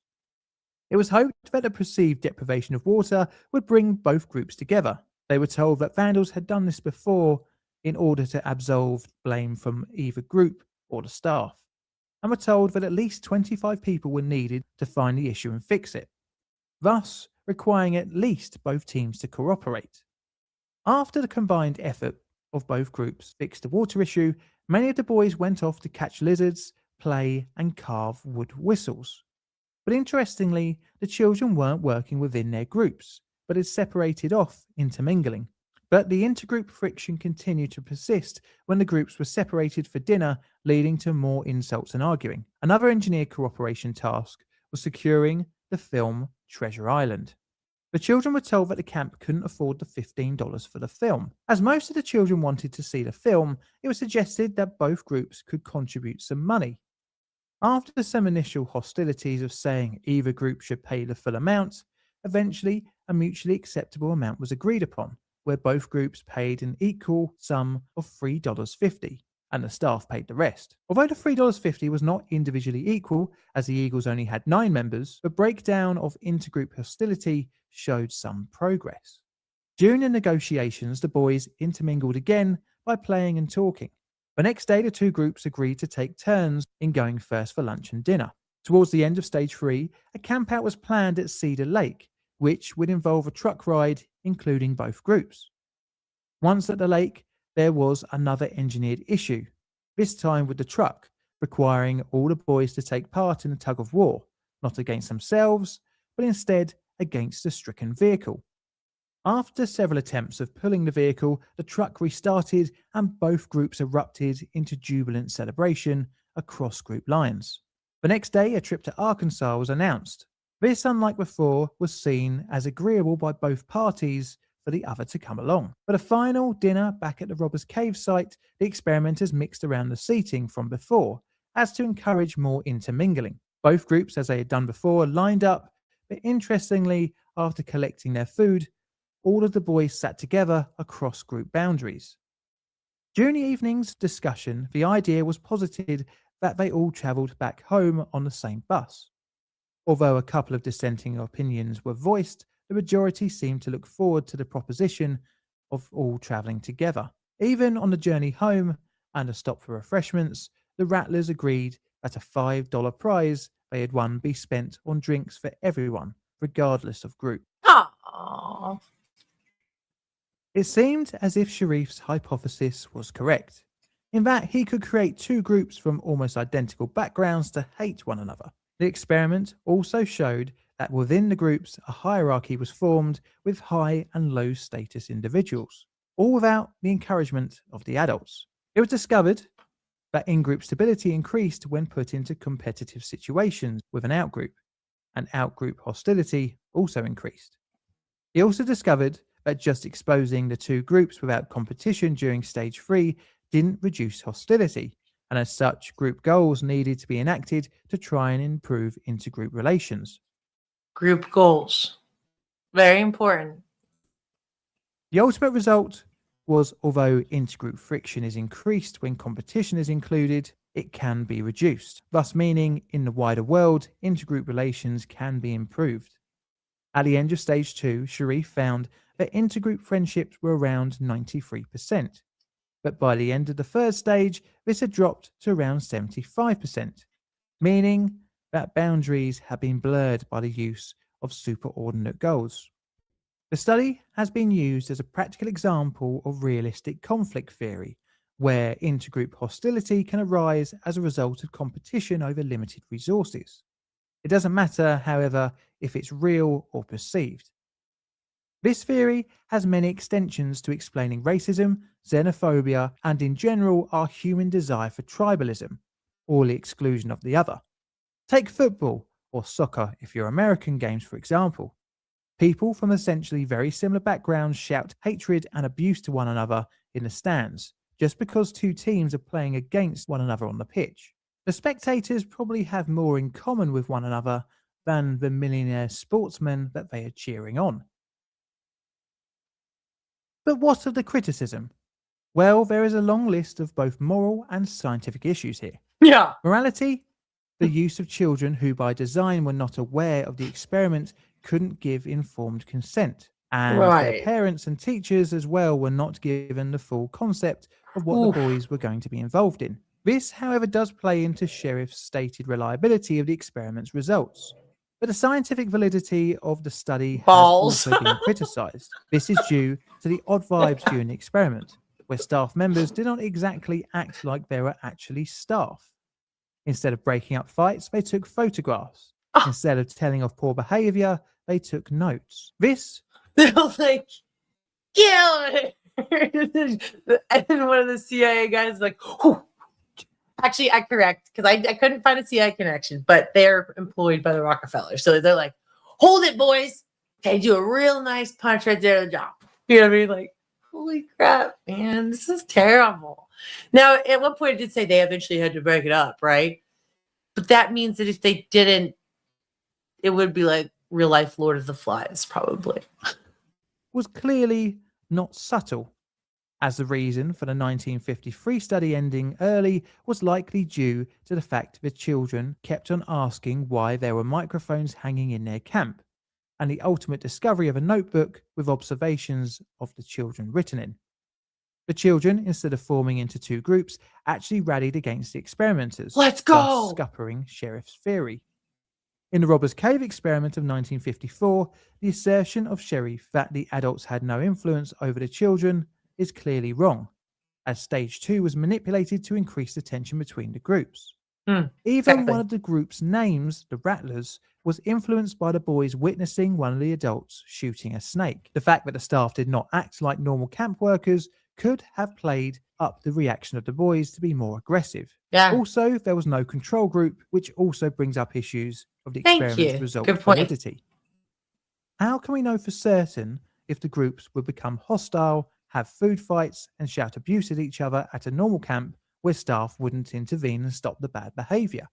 It was hoped that the perceived deprivation of water would bring both groups together. They were told that vandals had done this before in order to absolve blame from either group or the staff, and were told that at least 25 people were needed to find the issue and fix it, thus requiring at least both teams to cooperate. After the combined effort of both groups fixed the water issue, many of the boys went off to catch lizards, play, and carve wood whistles. But interestingly, the children weren't working within their groups, but had separated off, intermingling. But the intergroup friction continued to persist when the groups were separated for dinner, leading to more insults and arguing. Another engineer cooperation task was securing the film Treasure Island. The children were told that the camp couldn't afford the $15 for the film. As most of the children wanted to see the film, it was suggested that both groups could contribute some money. After some initial hostilities of saying either group should pay the full amount, eventually a mutually acceptable amount was agreed upon, where both groups paid an equal sum of $3.50, and the staff paid the rest. Although the $3.50 was not individually equal, as the Eagles only had 9 members, the breakdown of intergroup hostility showed some progress. During the negotiations, the boys intermingled again by playing and talking. The next day, the two groups agreed to take turns in going first for lunch and dinner. Towards the end of stage 3, a campout was planned at Cedar Lake, which would involve a truck ride, including both groups. Once at the lake, there was another engineered issue, this time with the truck, requiring all the boys to take part in a tug of war, not against themselves, but instead against the stricken vehicle. After several attempts of pulling the vehicle, the truck restarted and both groups erupted into jubilant celebration across group lines. The next day, a trip to Arkansas was announced. This, unlike before, was seen as agreeable by both parties for the other to come along. For the final dinner back at the Robbers Cave site, the experimenters mixed around the seating from before, as to encourage more intermingling. Both groups, as they had done before, lined up, but interestingly, after collecting their food, all of the boys sat together across group boundaries. During the evening's discussion, the idea was posited that they all travelled back home on the same bus. Although a couple of dissenting opinions were voiced, the majority seemed to look forward to the proposition of all travelling together. Even on the journey home and a stop for refreshments, the Rattlers agreed that a $5 prize they had won be spent on drinks for everyone, regardless of group. Aww. It seemed as if Sharif's hypothesis was correct, in that he could create two groups from almost identical backgrounds to hate one another. The experiment also showed that within the groups a hierarchy was formed with high and low status individuals, all without the encouragement of the adults. It was discovered that in-group stability increased when put into competitive situations with an outgroup, and outgroup hostility also increased. He also discovered that just exposing the two groups without competition during stage 3 didn't reduce hostility, and as such, group goals needed to be enacted to try and improve intergroup relations. Group goals. Very important. The ultimate result was, although intergroup friction is increased when competition is included, it can be reduced, thus meaning in the wider world, intergroup relations can be improved. At the end of stage 2, Sharif found that intergroup friendships were around 93%, but by the end of the third stage, this had dropped to around 75%, meaning that boundaries have been blurred by the use of superordinate goals. The study has been used as a practical example of realistic conflict theory, where intergroup hostility can arise as a result of competition over limited resources. It doesn't matter, however, if it's real or perceived. This theory has many extensions to explaining racism, xenophobia, and in general our human desire for tribalism, or the exclusion of the other. Take football, or soccer if you're American games for example. People from essentially very similar backgrounds shout hatred and abuse to one another in the stands, just because two teams are playing against one another on the pitch. The spectators probably have more in common with one another than the millionaire sportsmen that they are cheering on. But what of the criticism? Well, there is a long list of both moral and scientific issues here. Yeah. Morality, the use of children who by design were not aware of the experiment couldn't give informed consent. And their parents and teachers as well were not given the full concept of what the boys were going to be involved in. This, however, does play into Sharif's stated reliability of the experiment's results. But the scientific validity of the study has also been criticised. This is due to the odd vibes during the experiment, where staff members did not exactly act like they were actually staff. Instead of breaking up fights, they took photographs. Instead of telling of poor behaviour, they took notes. This... They're like, kill it! And then one of the CIA guys is like, whew. Actually, I correct, because I couldn't find a CIA connection, but they're employed by the Rockefeller. So they're like, hold it, boys. Okay, do a real nice punch right there at the job. You know what I mean? Like, holy crap, man, this is terrible. Now, at one point, it did say they eventually had to break it up, right? But that means that if they didn't, it would be like real life Lord of the Flies, probably. Was clearly not subtle, as the reason for the 1953 study ending early was likely due to the fact the children kept on asking why there were microphones hanging in their camp, and the ultimate discovery of a notebook with observations of the children written in. The children, instead of forming into two groups, actually rallied against the experimenters. Let's go! Thus scuppering Sharif's theory. In the Robbers Cave experiment of 1954, the assertion of Sherif that the adults had no influence over the children is clearly wrong, as stage 2 was manipulated to increase the tension between the groups. Even one of the group's names, the Rattlers, was influenced by the boys witnessing one of the adults shooting a snake. The fact that the staff did not act like normal camp workers could have played up the reaction of the boys to be more aggressive. Yeah. Also, there was no control group, which also brings up issues of the Thank experiment's you. result Good point. validity. How can we know for certain if the groups would become hostile, have food fights, and shout abuse at each other at a normal camp where staff wouldn't intervene and stop the bad behavior?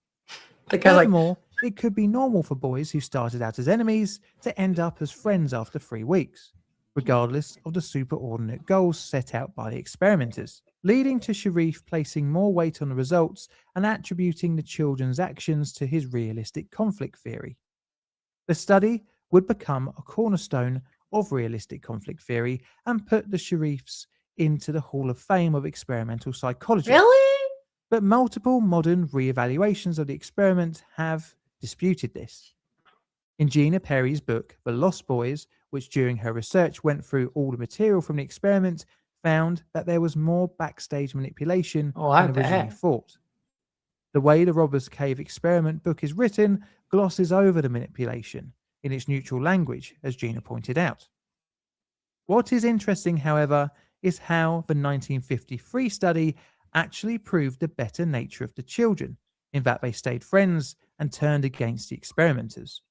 Furthermore, it could be normal for boys who started out as enemies to end up as friends after 3 weeks, regardless of the superordinate goals set out by the experimenters, leading to Sherif placing more weight on the results and attributing the children's actions to his realistic conflict theory. The study would become a cornerstone of realistic conflict theory and put the Sherifs into the Hall of Fame of experimental psychology. Really? But multiple modern re-evaluations of the experiment have disputed this. In Gina Perry's book, The Lost Boys, which during her research went through all the material from the experiment, found that there was more backstage manipulation than originally thought. The way the Robbers Cave experiment book is written glosses over the manipulation in its neutral language, as Gina pointed out. What is interesting, however, is how the 1953 study actually proved the better nature of the children, in that they stayed friends and turned against the experimenters.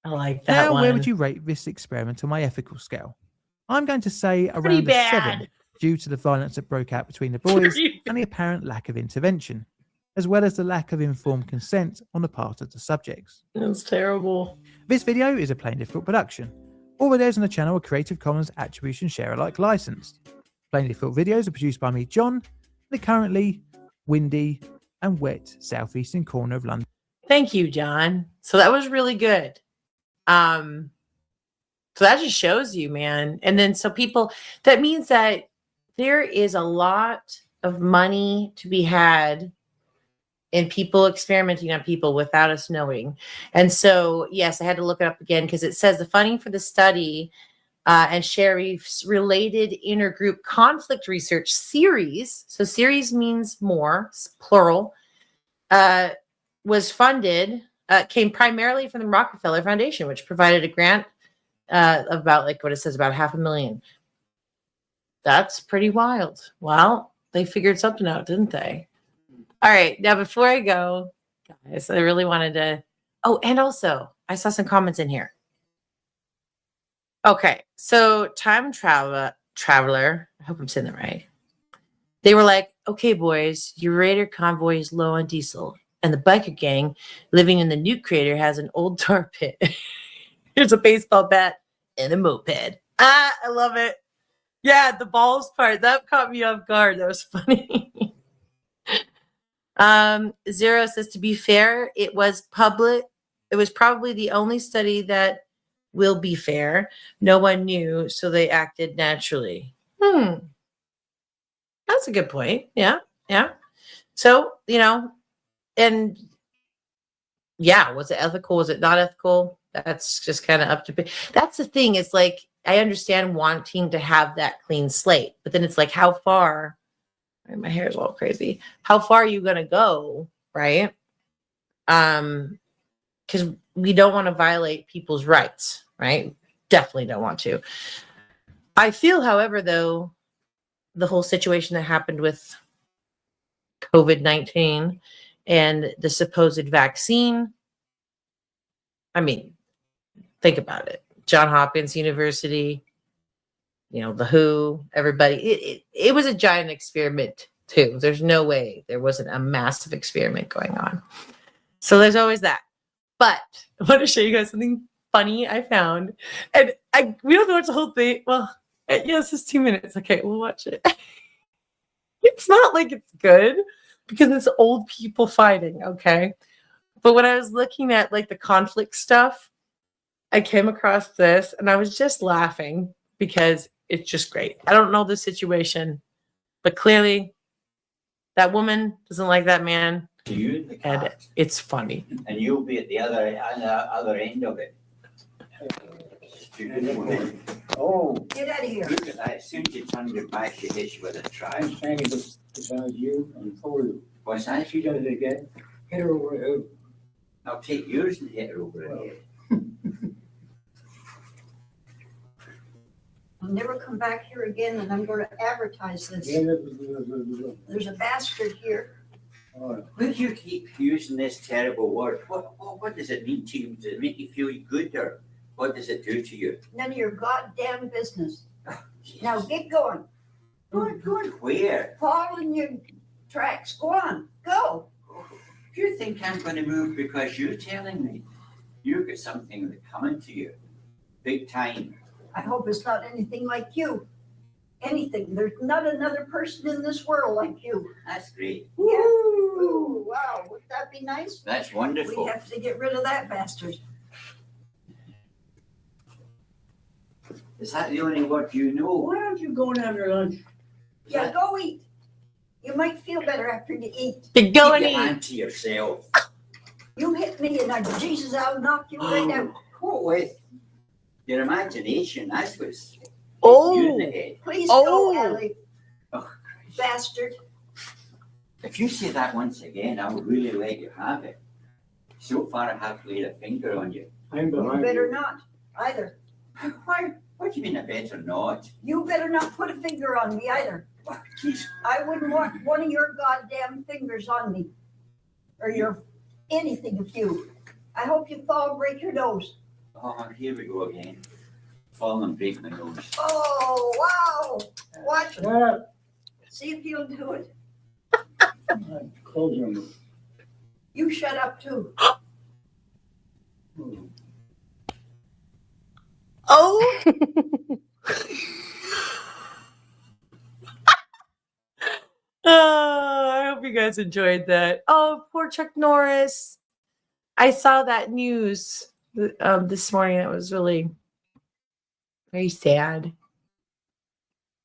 I like that Now, one. where would you rate this experiment on my ethical scale? I'm going to say Pretty around a 7, bad. due to the violence that broke out between the boys and the apparent lack of intervention, as well as the lack of informed consent on the part of the subjects. That's terrible. This video is a Plain Difficult production. All videos on the channel are Creative Commons Attribution Share Alike licensed. Plain Difficult videos are produced by me, John, the currently windy and wet southeastern corner of London. Thank you, John. So that was really good. So that just shows you, man. And then so people, that means that there is a lot of money to be had in people experimenting on people without us knowing. And so, yes, I had to look it up again because it says the funding for the study and Sherif's related intergroup conflict research series, so series means more, plural, was funded, came primarily from the Rockefeller Foundation, which provided a grant of about, like what it says, about $500,000. That's pretty wild. Well, they figured something out, didn't they? All right. Now, before I go, guys, I really wanted to. Oh, and also, I saw some comments in here. Okay. So, Time Traveler, I hope I'm saying that right. They were like, okay, boys, your Raider convoy is low on diesel, and the biker gang living in the nuke crater has an old tar pit. Here's a baseball bat and a moped. Ah, I love it. Yeah, the balls part, that caught me off guard. That was funny. Zero says, to be fair, it was public. It was probably the only study that will be fair. No one knew, so they acted naturally. That's a good point. Yeah. Yeah. So, and yeah, was it ethical? Was it not ethical? That's just kind of up to. That's the thing. It's like, I understand wanting to have that clean slate, but then it's like, how far? My hair is all crazy. How far are you going to go? Right. Because we don't want to violate people's rights. Right. Definitely don't want to. I feel, however, though, the whole situation that happened with COVID-19 and the supposed vaccine. I mean, think about it. Johns Hopkins University, the WHO, everybody. It was a giant experiment too. There's no way there wasn't a massive experiment going on. So there's always that. But I want to show you guys something funny I found. And we don't have to watch the whole thing. Well, yes, it's 2 minutes. Okay, we'll watch it. It's not like it's good because it's old people fighting, okay? But when I was looking at like the conflict stuff, I came across this and I was just laughing because it's just great. I don't know the situation, but clearly that woman doesn't like that man. You in the car. And it's funny. And you'll be at the other end of it. Oh. Get out of here. Look at that. As soon as you turn your back, you hit you with a trash. I'm standing beside you and for you. What's that? She does it again. Hit her over the head. I'll take yours and hit her over the head. I'll never come back here again, and I'm going to advertise this. There's a bastard here. Why do you keep using this terrible word? What does it mean to you? Does it make you feel good, or what does it do to you? None of your goddamn business. Now get going. Going where? Fall in your tracks. Go on. Go. Do you think I'm going to move because you're telling me? You've got something coming to you. Big time. I hope it's not anything like you. Anything. There's not another person in this world like you. That's great. Yeah. Ooh, wow. Would that be nice? That's wonderful. We have to get rid of that bastard. Is that the only word you know? Why don't you go and have your lunch? Yeah, go eat. You might feel better after you eat. Then go and Keep your eat. hand to yourself. You hit me and Jesus, I'll knock you right out. What with? Your imagination, that's what's Oh. you in the head. Please Oh. go, Ellie. Oh, Bastard. if you say that once again, I will really let you have it. So far, I have laid a finger on you. I'm You behind better you. not either. Why? What do you mean I better not? You better not put a finger on me either. Oh, geez. I wouldn't want one of your goddamn fingers on me. Or your anything of you. I hope you fall and break your nose. Oh, here we go again. Fall and break my nose. Oh, wow. Watch it. Yeah. See if you'll do it. Close your mouth. You shut up too. Oh. Oh, I hope you guys enjoyed that. Oh, poor Chuck Norris. I saw that news this morning. It was really very sad.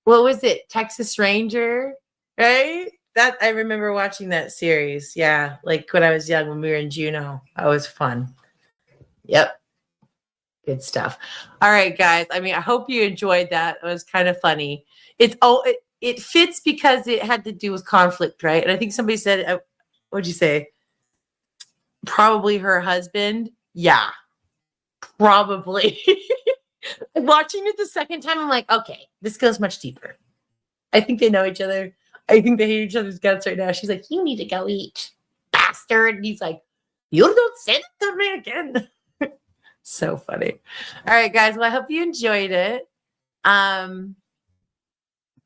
What was it? Texas Ranger, right? That I remember watching that series. Yeah, like when I was young, when we were in Juneau. That was fun. Yep. Good stuff. All right, guys. I mean, I hope you enjoyed that. It was kind of funny. It fits because it had to do with conflict, right? And I think somebody said, what'd you say? Probably her husband. Yeah, probably. Watching it the second time, I'm like, okay, this goes much deeper. I think they know each other. I think they hate each other's guts right now. She's like, you need to go eat, bastard. And he's like, you don't say that to me again. So funny. All right, guys. Well, I hope you enjoyed it.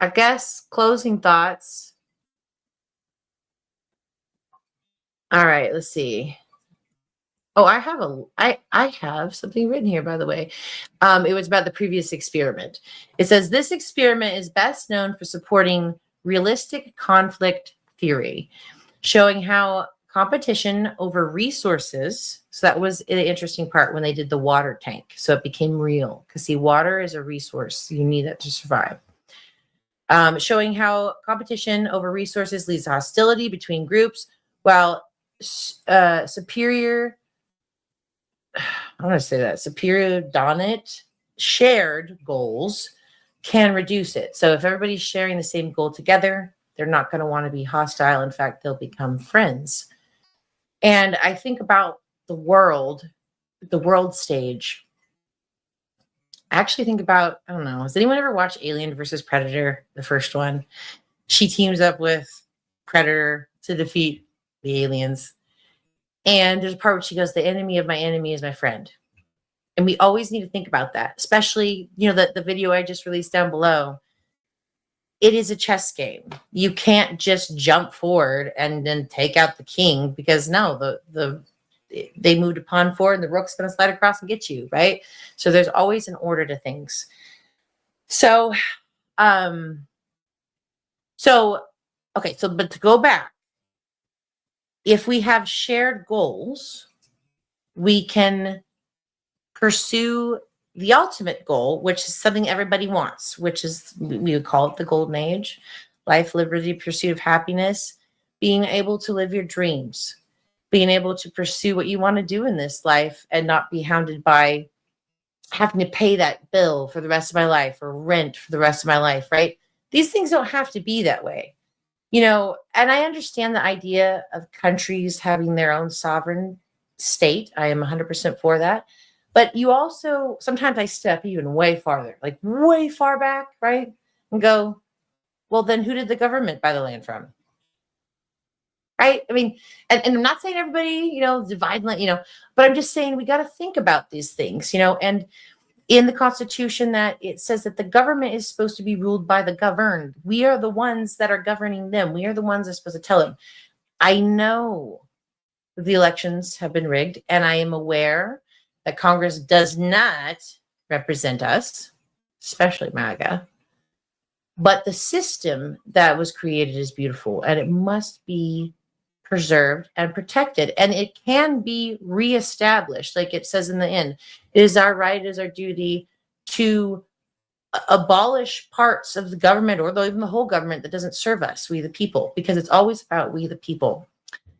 I guess closing thoughts. All right, let's see. Oh, I have something written here, by the way. It was about the previous experiment. It says this experiment is best known for supporting realistic conflict theory, showing how competition over resources. So that was the interesting part when they did the water tank. So it became real because see, water is a resource. You need it to survive. Showing how competition over resources leads to hostility between groups, while superior donate shared goals can reduce it. So if everybody's sharing the same goal together, they're not going to want to be hostile. In fact, they'll become friends. And I think about the world stage. I actually think about, I don't know, has anyone ever watched Alien versus Predator, the first one? She teams up with Predator to defeat the aliens. And there's a part where she goes, the enemy of my enemy is my friend. And we always need to think about that, especially, the video I just released down below. It is a chess game. You can't just jump forward and then take out the king because no, they moved a pawn forward and the rook's going to slide across and get you, right? So there's always an order to things. So, but to go back, if we have shared goals, we can pursue the ultimate goal, which is something everybody wants, which is, we would call it the golden age, life, liberty, pursuit of happiness. being able to live your dreams, being able to pursue what you want to do in this life and not be hounded by having to pay that bill for the rest of my life or rent for the rest of my life, right? These things don't have to be that way. You know, and I understand the idea of countries having their own sovereign state. I am 100% for that. But you also, sometimes I step even way farther, like way far back, right? And go, well, then who did the government buy the land from? Right? I mean, and I'm not saying everybody, you know, divide land, you know, but I'm just saying we got to think about these things, you know, and in the Constitution that it says that the government is supposed to be ruled by the governed. We are the ones that are governing them. We are the ones that are supposed to tell them. I know the elections have been rigged, and I am aware that Congress does not represent us, especially MAGA. But the system that was created is beautiful, and it must be preserved and protected, and it can be reestablished, like it says in the end. It is our right, it is our duty to abolish parts of the government or even the whole government that doesn't serve us, we the people, because it's always about we the people.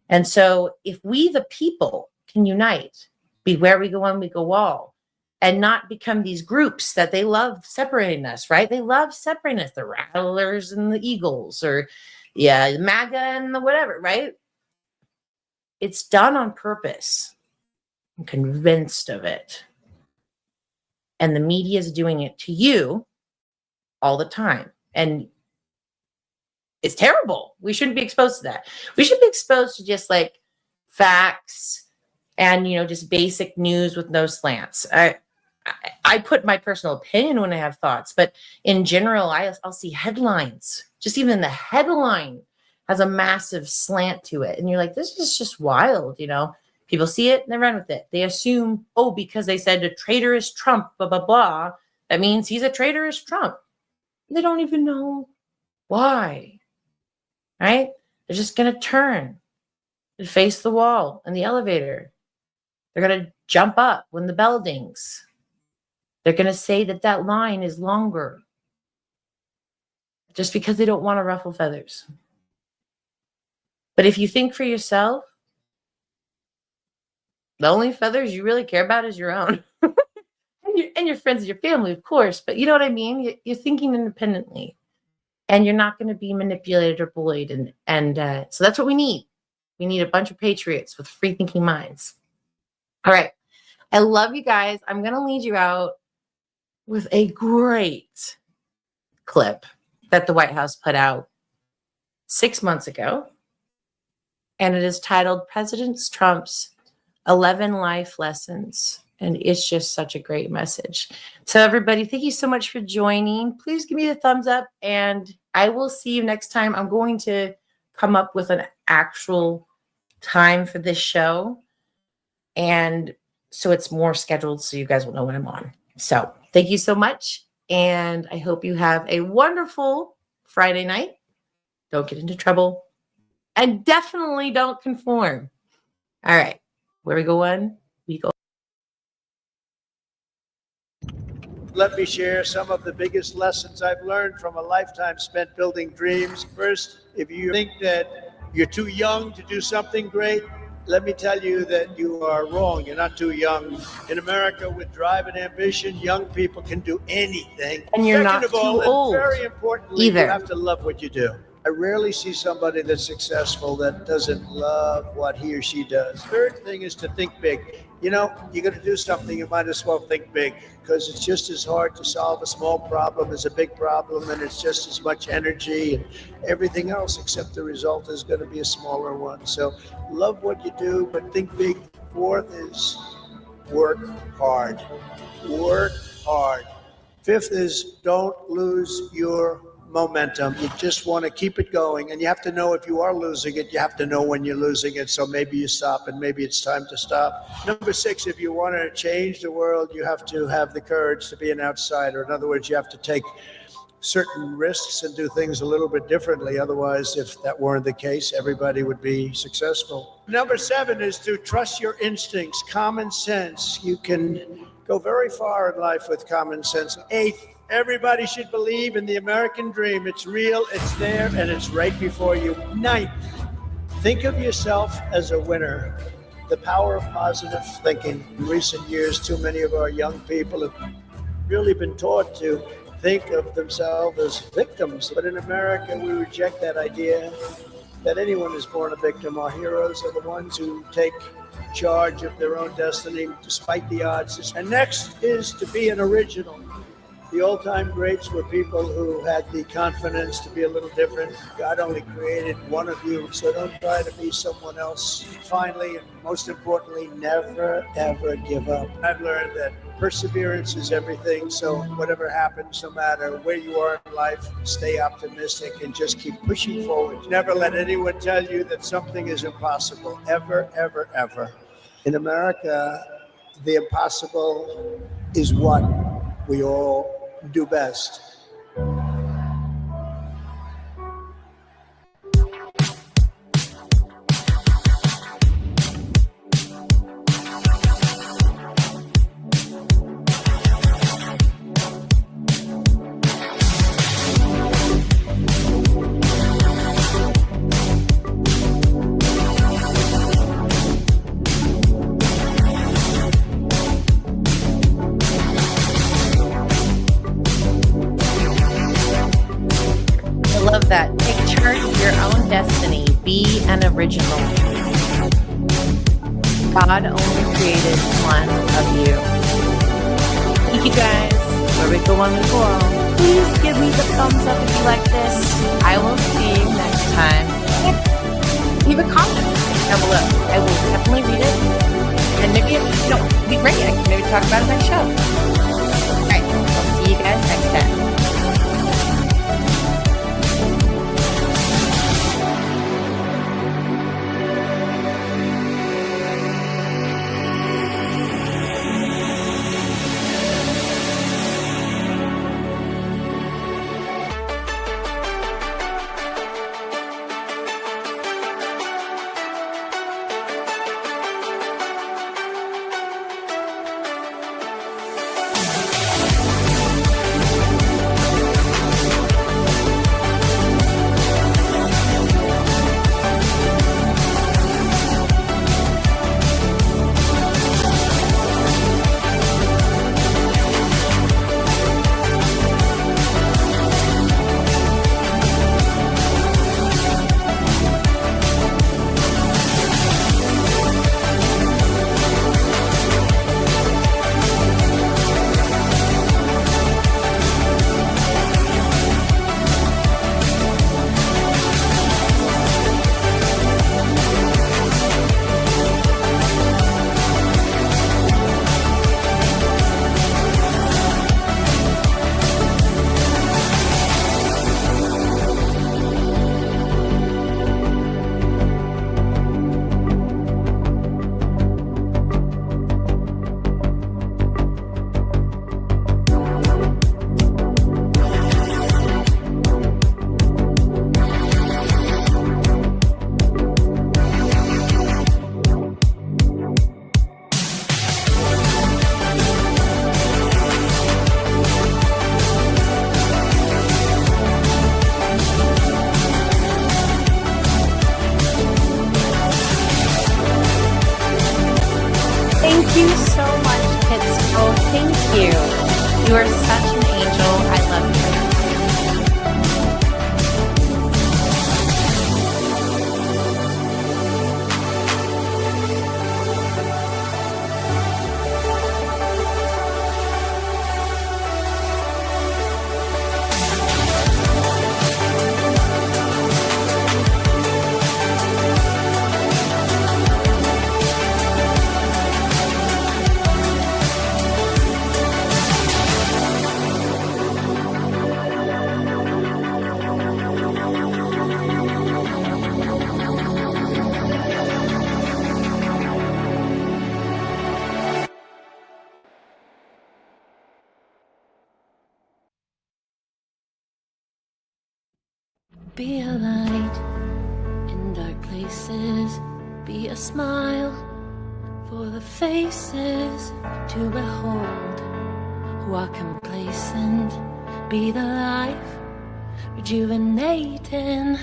And so if we the people can unite, be where we go one, we go all, and not become these groups that they love separating us, right? They love separating us, the Rattlers and the Eagles, or the MAGA and the whatever, right? It's done on purpose. I'm convinced of it. And the media is doing it to you all the time. And it's terrible. We shouldn't be exposed to that. We should be exposed to just like facts and, you know, just basic news with no slants. I put my personal opinion when I have thoughts, but in general, I'll see headlines. Just even the headline has a massive slant to it. And you're like, this is just wild, you know? People see it and they run with it. They assume, oh, because they said a traitorous Trump, blah, blah, blah, that means he's a traitorous Trump. They don't even know why, right? They're just going to turn and face the wall in the elevator. They're going to jump up when the bell dings. They're going to say that that line is longer just because they don't want to ruffle feathers. But if you think for yourself, the only feathers you really care about is your own. and your friends and your family, of course. But you know what I mean? You're thinking independently. And you're not going to be manipulated or bullied. And so that's what we need. We need a bunch of patriots with free-thinking minds. All right. I love you guys. I'm going to lead you out with a great clip that the White House put out 6 months ago. And it is titled President Trump's 11 Life Lessons. And it's just such a great message. So everybody, thank you so much for joining. Please give me a thumbs up and I will see you next time. I'm going to come up with an actual time for this show. And so it's more scheduled so you guys will know when I'm on. So thank you so much. And I hope you have a wonderful Friday night. Don't get into trouble. And definitely don't conform. All right. Where we go on, we go. Let me share some of the biggest lessons I've learned from a lifetime spent building dreams. First, if you think that you're too young to do something great, let me tell you that you are wrong. You're not too young. In America, with drive and ambition, young people can do anything. And you're Second not of all, too old and very importantly, either. you have to love what you do. I rarely see somebody that's successful that doesn't love what he or she does. Third thing is to think big. You know, you're going to do something, you might as well think big, because it's just as hard to solve a small problem as a big problem, and it's just as much energy and everything else, except the result is going to be a smaller one. So love what you do, but think big. Fourth is work hard. Work hard. Fifth is don't lose your momentum. You just want to keep it going, and you have to know if you are losing it, you have to know when you're losing it. So maybe you stop, and maybe it's time to stop. Number 6, if you want to change the world, you have to have the courage to be an outsider. In other words, you have to take certain risks and do things a little bit differently. Otherwise, if that weren't the case, everybody would be successful. Number 7 is to trust your instincts, common sense. You can go very far in life with common sense. 8th, everybody should believe in the American dream. It's real, it's there, and it's right before you. 9th, Think of yourself as a winner. The power of positive thinking. In recent years, too many of our young people have really been taught to think of themselves as victims. But in America, we reject that idea that anyone is born a victim. Our heroes are the ones who take charge of their own destiny despite the odds. And next is to be an original. The old-time greats were people who had the confidence to be a little different. God only created one of you, so don't try to be someone else. Finally, and most importantly, never, ever give up. I've learned that perseverance is everything, so whatever happens, no matter where you are in life, stay optimistic and just keep pushing forward. Never let anyone tell you that something is impossible, ever, ever, ever. In America, the impossible is what we all do best. That take charge of your own destiny, be an original. God only created one of you. Thank you guys. Where we go, one we go. Please give me the thumbs up if you like this. I will see you next time. Leave a comment down below. I will definitely read it, and maybe it'd be great. I can maybe talk about it on my show. All right, I'll see you guys next time. Thank you so much, Kitsko. Thank you. You are such an angel. I love you. Be a light in dark places, be a smile for the faces to behold who are complacent. Be the life rejuvenating,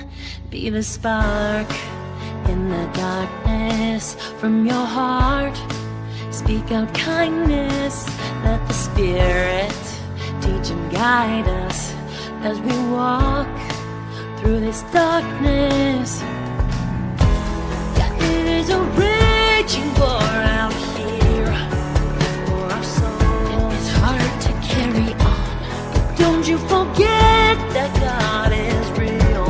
be the spark in the darkness from your heart. Speak out kindness, let the Spirit teach and guide us as we walk through this darkness. Yeah, it is a raging war out here for our soul. It's hard to carry on, but don't you forget that God is real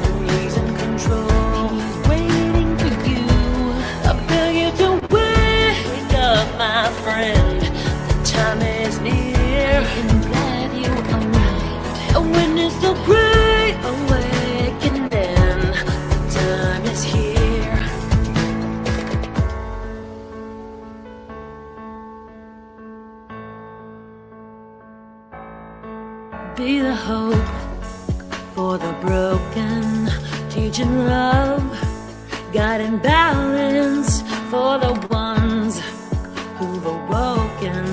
and He's in control. He's waiting for you. I beg you to wake up, my friend. The time is near. I'm glad you arrived. And when it's the great awakening, the time is here. Be the hope for the broken, teaching love, guiding balance for the ones who've awoken.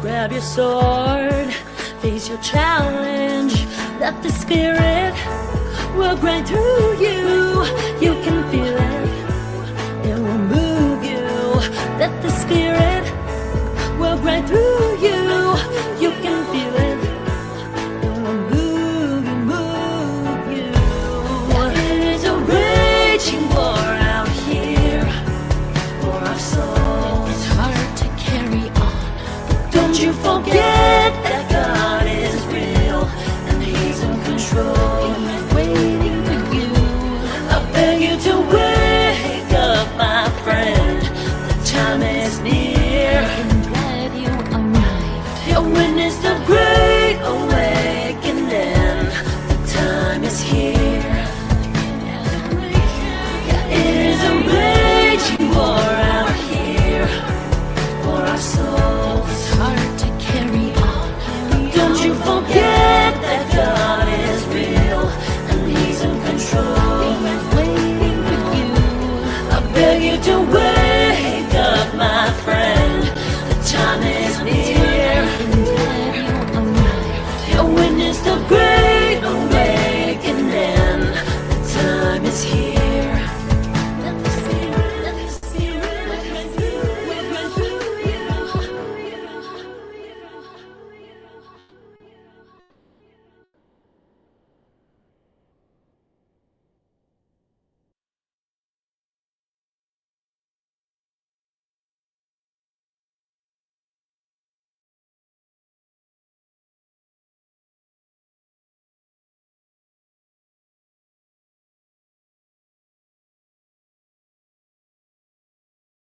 Grab your sword, face your challenge, let the Spirit will grind through you. You can feel it.